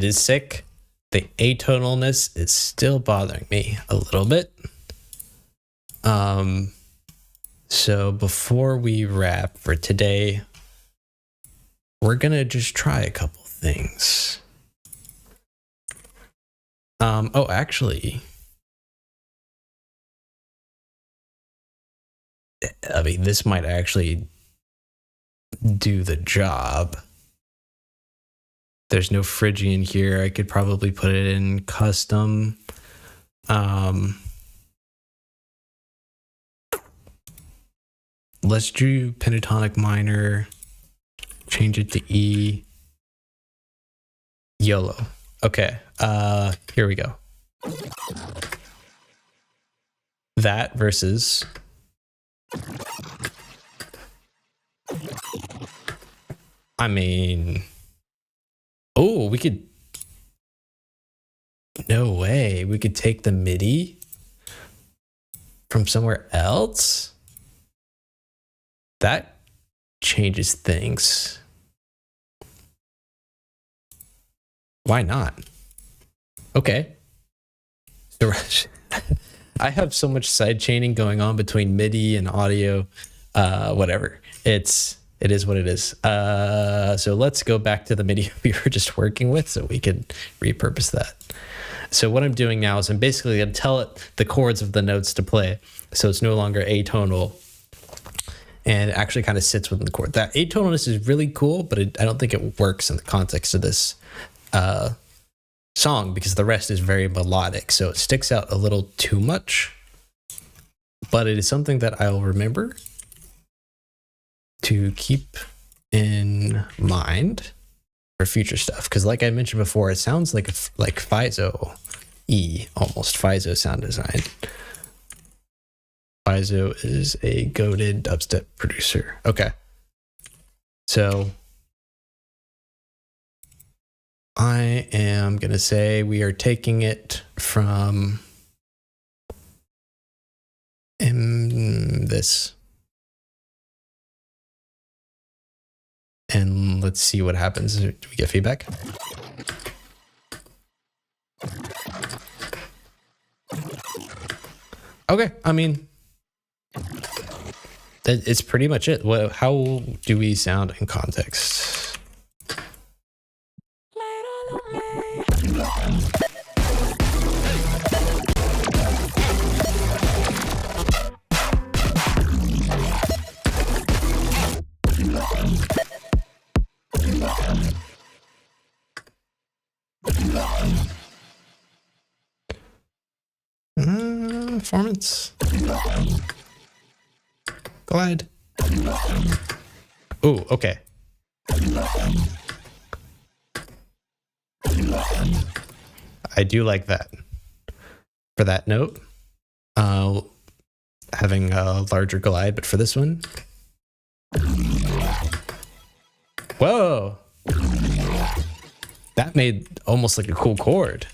is sick. The atonalness is still bothering me a little bit. So before we wrap for today, we're gonna just try a couple things. Oh, actually, I mean, this might actually do the job. There's no Phrygian here. I could probably put it in custom. Let's do pentatonic minor, change it to E. YOLO. Okay, here we go. That versus I mean, oh, we could, no way, we could take the MIDI from somewhere else? That changes things. Why not? Okay. So I have so much side chaining going on between MIDI and audio, whatever. It is what it is. So let's go back to the MIDI we were just working with so we can repurpose that. So what I'm doing now is I'm basically going to tell it the chords of the notes to play. So it's no longer atonal and it actually kind of sits within the chord. That atonalness is really cool, but I don't think it works in the context of this song because the rest is very melodic. So it sticks out a little too much, but it is something that I'll remember to keep in mind for future stuff. Because like I mentioned before, it sounds like Piezo E, almost Piezo sound design. Piezo is a goated dubstep producer. Okay. So I am going to say we are taking it from this. And let's see what happens. Do we get feedback? Okay, I mean, it's pretty much it. How do we sound in context? Performance. Glide. Ooh, okay. I do like that. For that note, having a larger glide, but for this one, whoa, that made almost like a cool chord.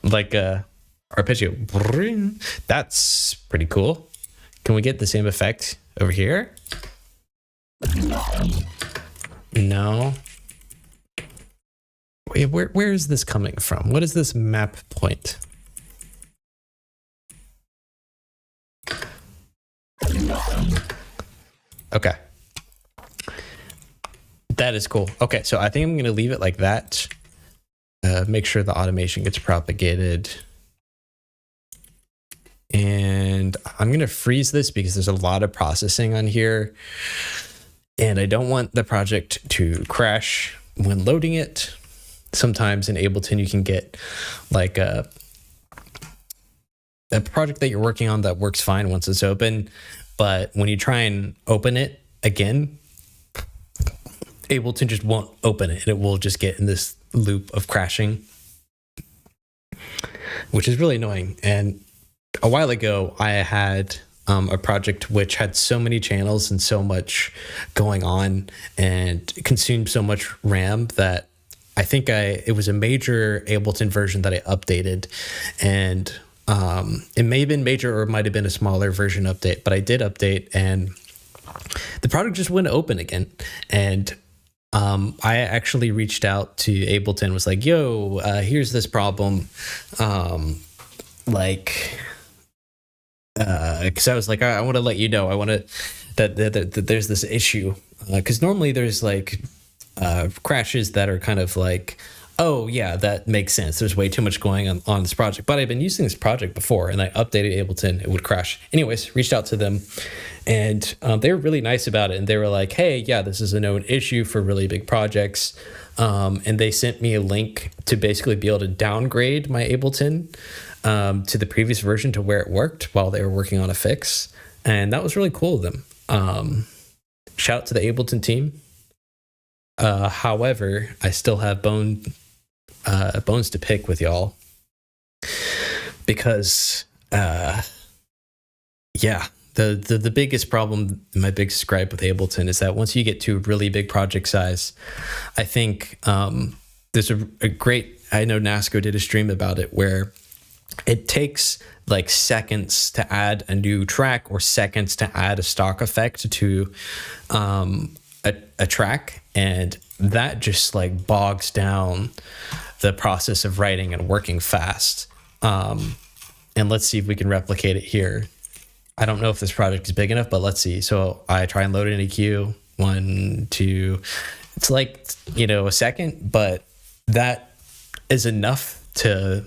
Like arpeggio. That's pretty cool. Can we get the same effect over here? No. Wait, where is this coming from? What is this map point? Okay. That is cool. Okay, so I think I'm going to leave it like that. Make sure the automation gets propagated. And I'm going to freeze this because there's a lot of processing on here. And I don't want the project to crash when loading it. Sometimes in Ableton, you can get like a project that you're working on that works fine once it's open. But when you try and open it again, Ableton just won't open it. It will just get in this loop of crashing. which is really annoying. And a while ago, I had a project which had so many channels and so much going on and consumed so much RAM that I think it was a major Ableton version that I updated, and it may have been major or it might have been a smaller version update, but I did update and the product just wouldn't open again. And I actually reached out to Ableton, was like, yo, here's this problem. Because I was like, I want to let you know, I want to that there's this issue, because normally there's like crashes that are kind of like, oh yeah, that makes sense, there's way too much going on this project. But I've been using this project before and I updated Ableton, it would crash. Anyways, reached out to them and they were really nice about it, and they were like, hey, yeah, this is a known issue for really big projects. And they sent me a link to basically be able to downgrade my Ableton to the previous version to where it worked while they were working on a fix. And that was really cool of them. Shout out to the Ableton team. However, I still have bones to pick with y'all, because the biggest problem, my biggest gripe with Ableton is that once you get to a really big project size, I think there's a great, I know NASCO did a stream about it, where it takes like seconds to add a new track or seconds to add a stock effect to a track, and that just like bogs down the process of writing and working fast. And let's see if we can replicate it here. I don't know if this project is big enough, but let's see. So I try and load it in EQ. 1, 2. It's like, a second, but that is enough to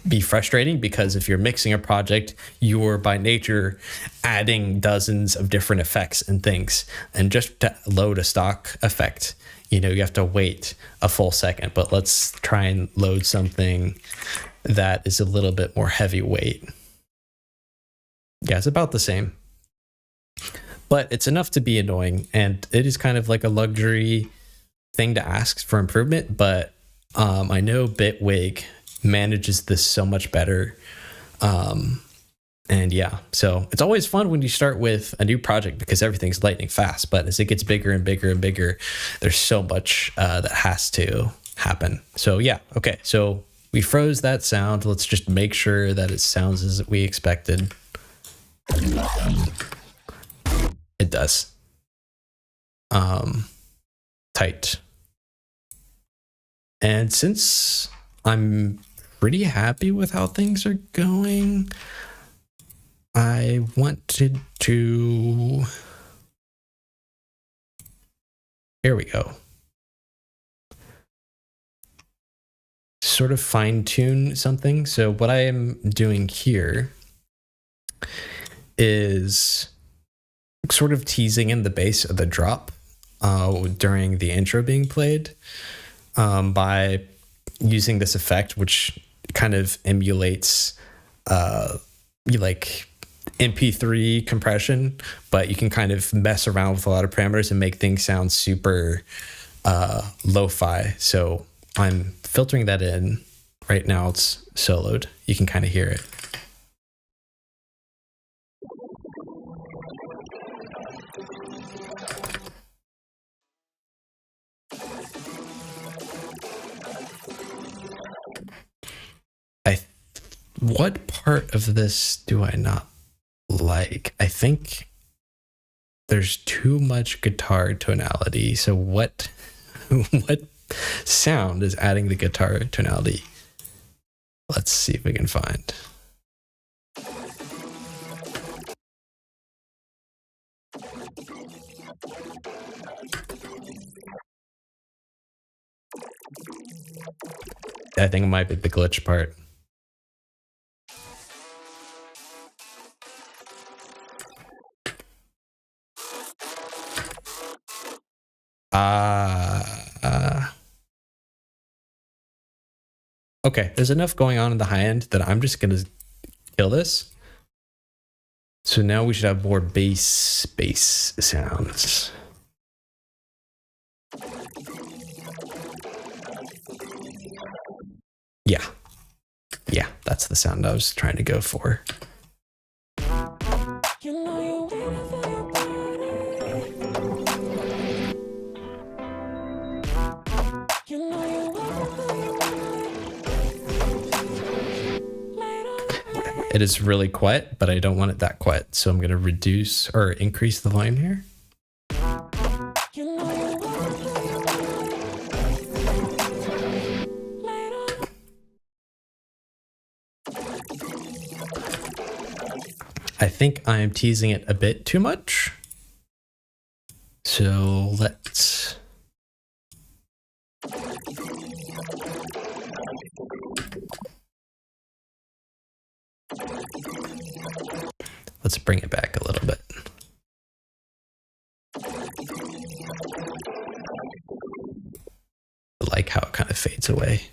be frustrating, because if you're mixing a project, you're by nature adding dozens of different effects and things. And just to load a stock effect, you have to wait a full second. But let's try and load something that is a little bit more heavyweight. Yeah, it's about the same, but it's enough to be annoying, and it is kind of like a luxury thing to ask for improvement. But I know Bitwig manages this so much better. And yeah, so it's always fun when you start with a new project because everything's lightning fast. But as it gets bigger and bigger and bigger, there's so much that has to happen. So yeah, okay, so we froze that sound. Let's just make sure that it sounds as we expected. It does. Tight. And since I'm pretty happy with how things are going, I wanted to, here we go, sort of fine tune something. So what I am doing here is sort of teasing in the bass of the drop during the intro being played by using this effect, which kind of emulates like MP3 compression, but you can kind of mess around with a lot of parameters and make things sound super lo-fi. So I'm filtering that in right now. It's soloed. You can kind of hear it. What part of this do I not like? I think there's too much guitar tonality. So what sound is adding the guitar tonality? Let's see if we can find. I think it might be the glitch part. Okay, there's enough going on in the high end that I'm just gonna kill this. So now we should have more bass sounds. Yeah. Yeah, that's the sound I was trying to go for. It is really quiet, but I don't want it that quiet. So I'm going to reduce or increase the volume here. I think I'm teasing it a bit too much. So let's bring it back a little bit. I like how it kind of fades away.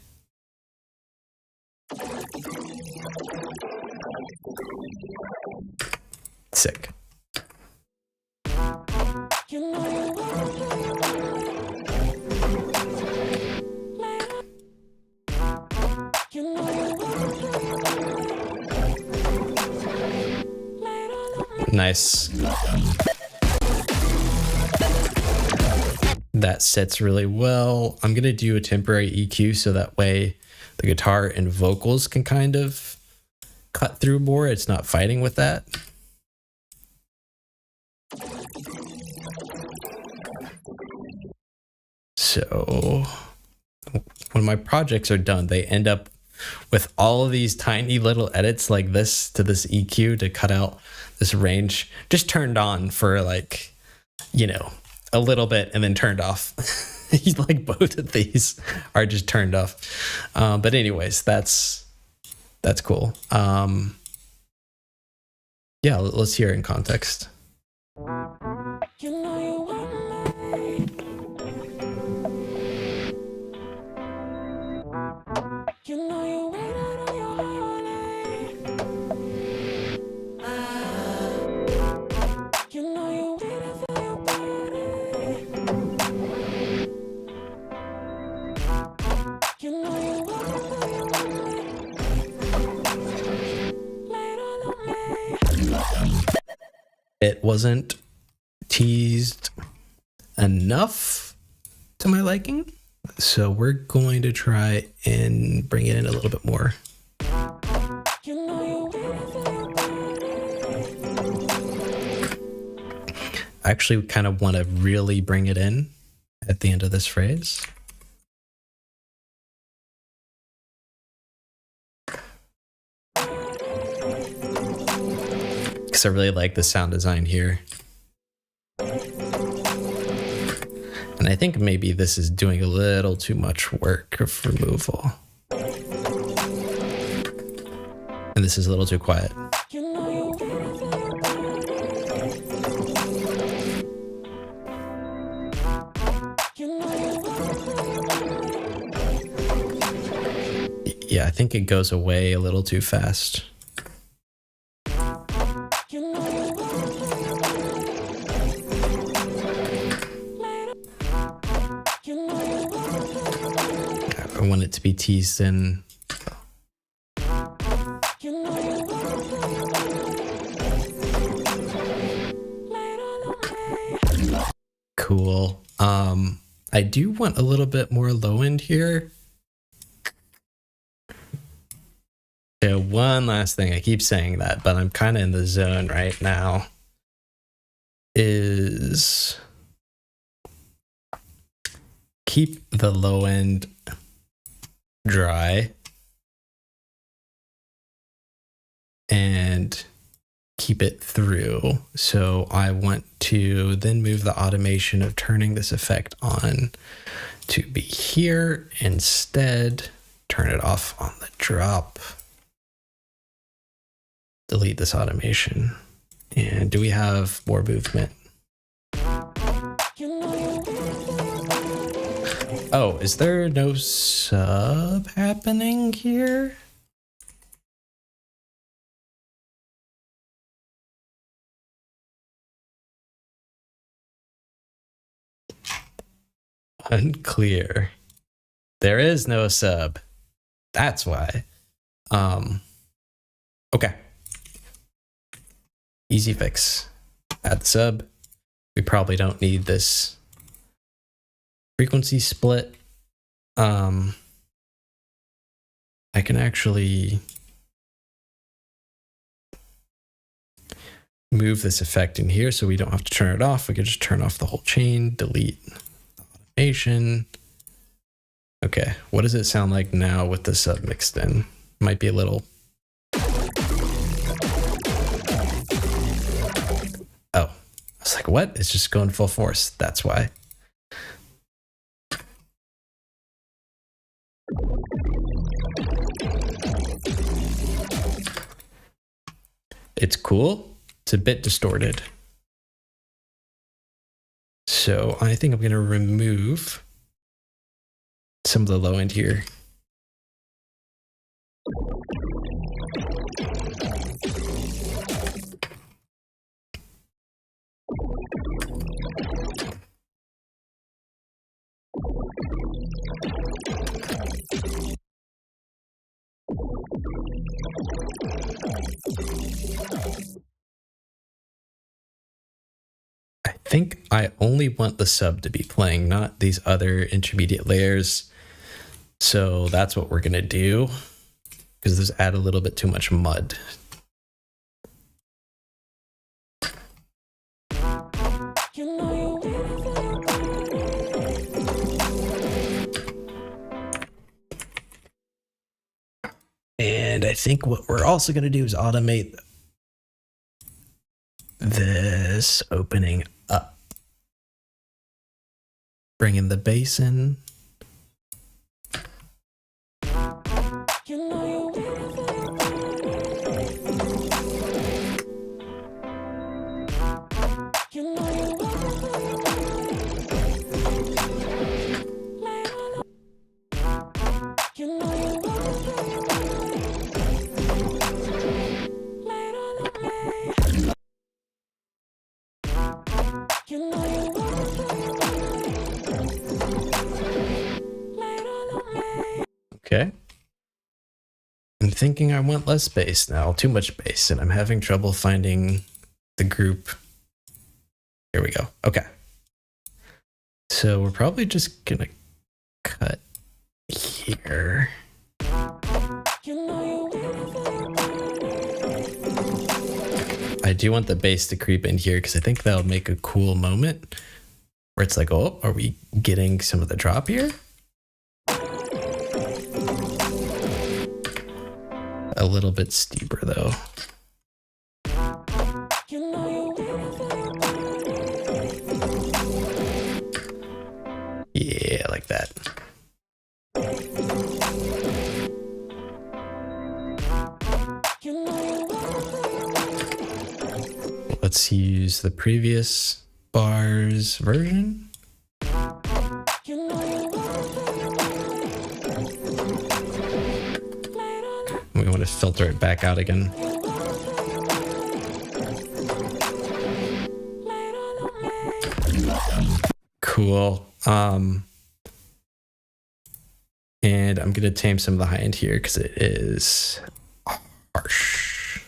Sick. Nice. That sets really well. I'm going to do a temporary EQ so that way the guitar and vocals can kind of cut through more. It's not fighting with that. So when my projects are done, they end up with all of these tiny little edits like this to this EQ to cut out this range, just turned on for like, you know, a little bit and then turned off. Like both of these are just turned off. But anyways, that's cool. Yeah, let's hear it in context. It wasn't teased enough to my liking, so we're going to try and bring it in a little bit more. I actually kind of want to really bring it in at the end of this phrase. Because I really like the sound design here. And I think maybe this is doing a little too much work of removal. And this is a little too quiet. Yeah, I think it goes away a little too fast. I want it to be teased in. Cool. I do want a little bit more low end here. So one last thing, I keep saying that, but I'm kind of in the zone right now, is keep the low end dry and keep it through. So I want to then move the automation of turning this effect on to be here. Instead, turn it off on the drop. Delete this automation. And do we have more movement? Oh, is there no sub happening here? Unclear. There is no sub. That's why. Okay. Easy fix. Add the sub. We probably don't need this frequency split. I can actually move this effect in here so we don't have to turn it off. We could just turn off the whole chain, delete the automation. Okay, what does it sound like now with the sub mixed in? Might be a little... Oh, I was like, what? It's just going full force. That's why. It's cool. It's a bit distorted. So I think I'm going to remove some of the low end here. I think I only want the sub to be playing, not these other intermediate layers. So that's what we're going to do, because those add a little bit too much mud. And I think what we're also going to do is automate this opening up. Bring in the bass in. Okay. I'm thinking I want less bass now, too much bass, and I'm having trouble finding the group. Here we go. Okay. So we're probably just gonna cut here. I do want the bass to creep in here because I think that'll make a cool moment where it's like, oh, are we getting some of the drop here? A little bit steeper though. Yeah, like that. Let's use the previous bars version. We want to filter it back out again. Cool. And I'm going to tame some of the high end here because it is harsh.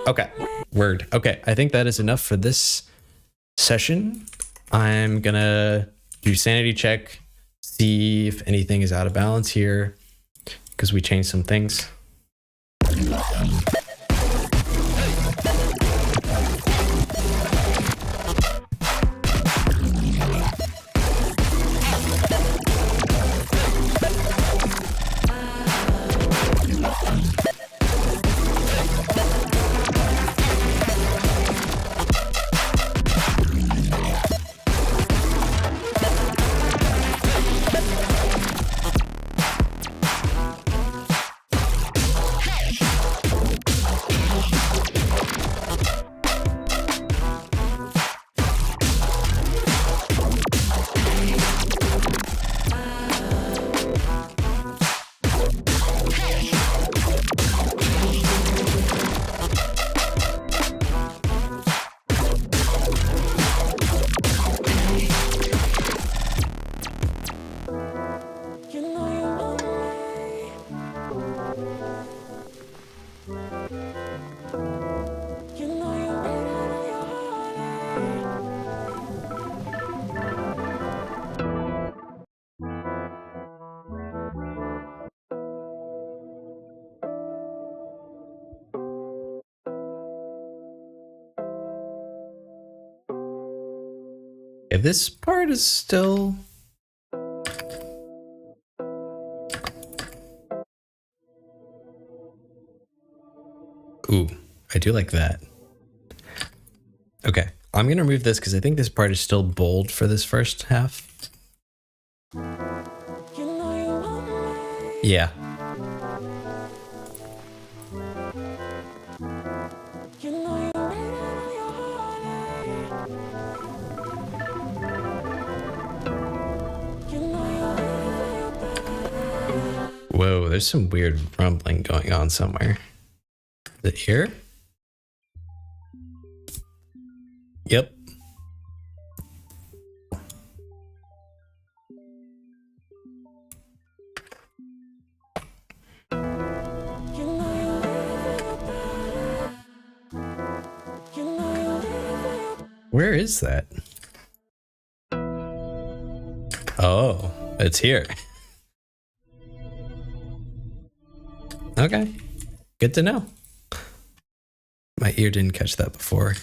Okay, word. Okay, I think that is enough for this session. I'm going to do sanity check, see if anything is out of balance here because we changed some things. If this part is still... Ooh, I do like that. Okay, I'm gonna remove this because I think this part is still bold for this first half. Yeah. Whoa, there's some weird rumbling going on somewhere. Is it here? Yep. Where is that? Oh, it's here. Okay, good to know. My ear didn't catch that before.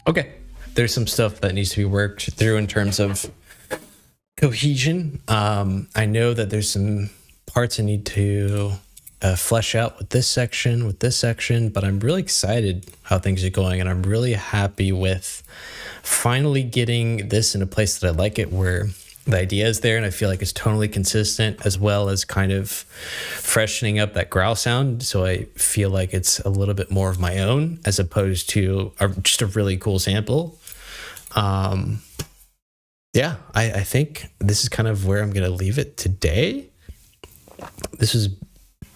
Okay, there's some stuff that needs to be worked through in terms of cohesion. I know that there's some parts I need to flesh out with this section, but I'm really excited how things are going, and I'm really happy with finally getting this in a place that I like it, where the idea is there and I feel like it's totally consistent, as well as kind of freshening up that growl sound, so I feel like it's a little bit more of my own as opposed to just a really cool sample. Yeah, I think this is kind of where I'm gonna leave it today. This has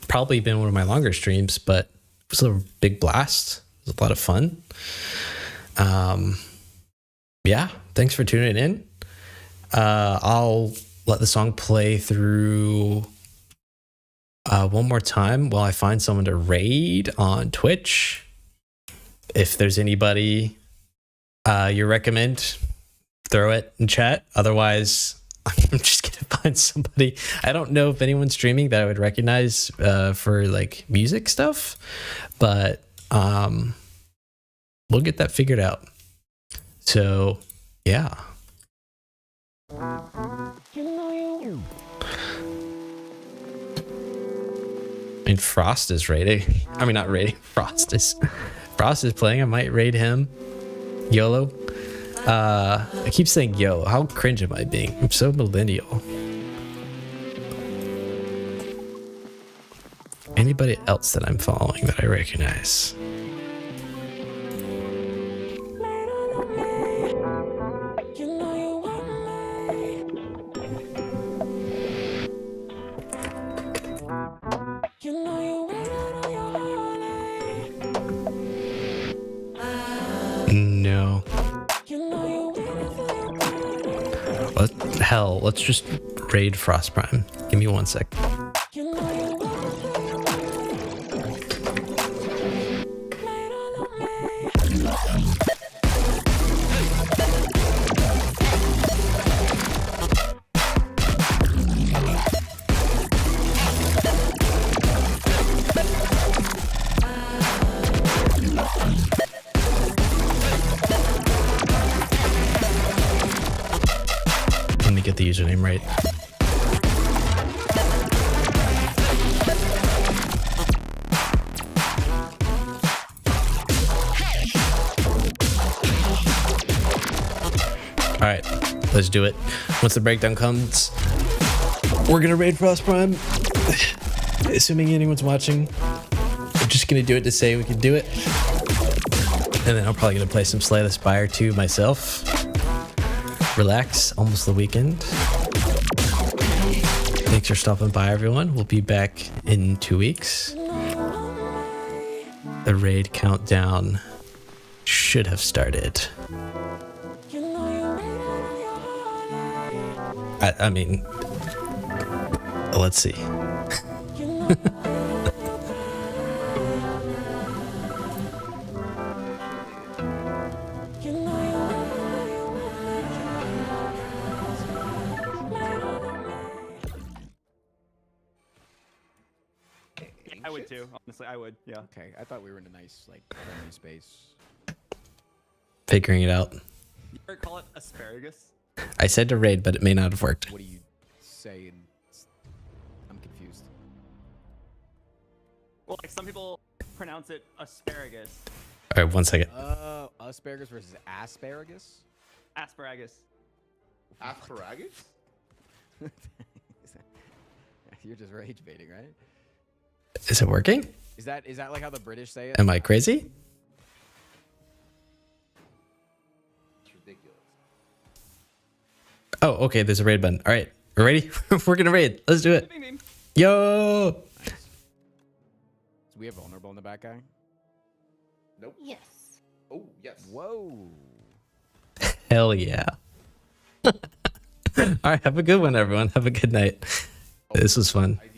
probably been one of my longer streams, but it was a big blast. It was a lot of fun. Yeah, thanks for tuning in. I'll let the song play through one more time while I find someone to raid on Twitch. If there's anybody you recommend, throw it in chat. Otherwise, I'm just gonna find somebody. I don't know if anyone's streaming that I would recognize for like music stuff, but we'll get that figured out. So yeah. And Frost is raiding. I mean, not raiding. Frost is playing. I might raid him. YOLO. I keep saying yo. How cringe am I being? I'm so millennial. Anybody else that I'm following that I recognize? No. Hell, let's just raid Frost Prime. Give me 1 sec. Let me get the username right. All right, let's do it. Once the breakdown comes, we're gonna raid Frost Prime. Assuming anyone's watching, I'm just gonna do it to say we can do it. And then I'm probably gonna play some Slay the Spire 2 myself. Relax, almost the weekend. Thanks for stopping by, everyone. We'll be back in 2 weeks. The raid countdown should have started. I mean, let's see. I would too. Honestly, I would. Yeah. Okay, I thought we were in a nice, like, friendly space. Figuring it out. You ever call it asparagus? I said to raid, but it may not have worked. What do you say? I'm confused. Well, like some people pronounce it asparagus. All right, 1 second. Asparagus versus asparagus? Asparagus. Asparagus? You're just rage baiting, right? Is it working? Is that like how the British say it? Am I crazy? It's ridiculous. Oh, okay. There's a raid button. All right, we're ready. We're gonna raid. Let's do it. Ding, ding. Yo. So we have vulnerable in the back guy? Nope. Yes. Oh, yes. Whoa. Hell yeah. All right. Have a good one, everyone. Have a good night. This was fun. I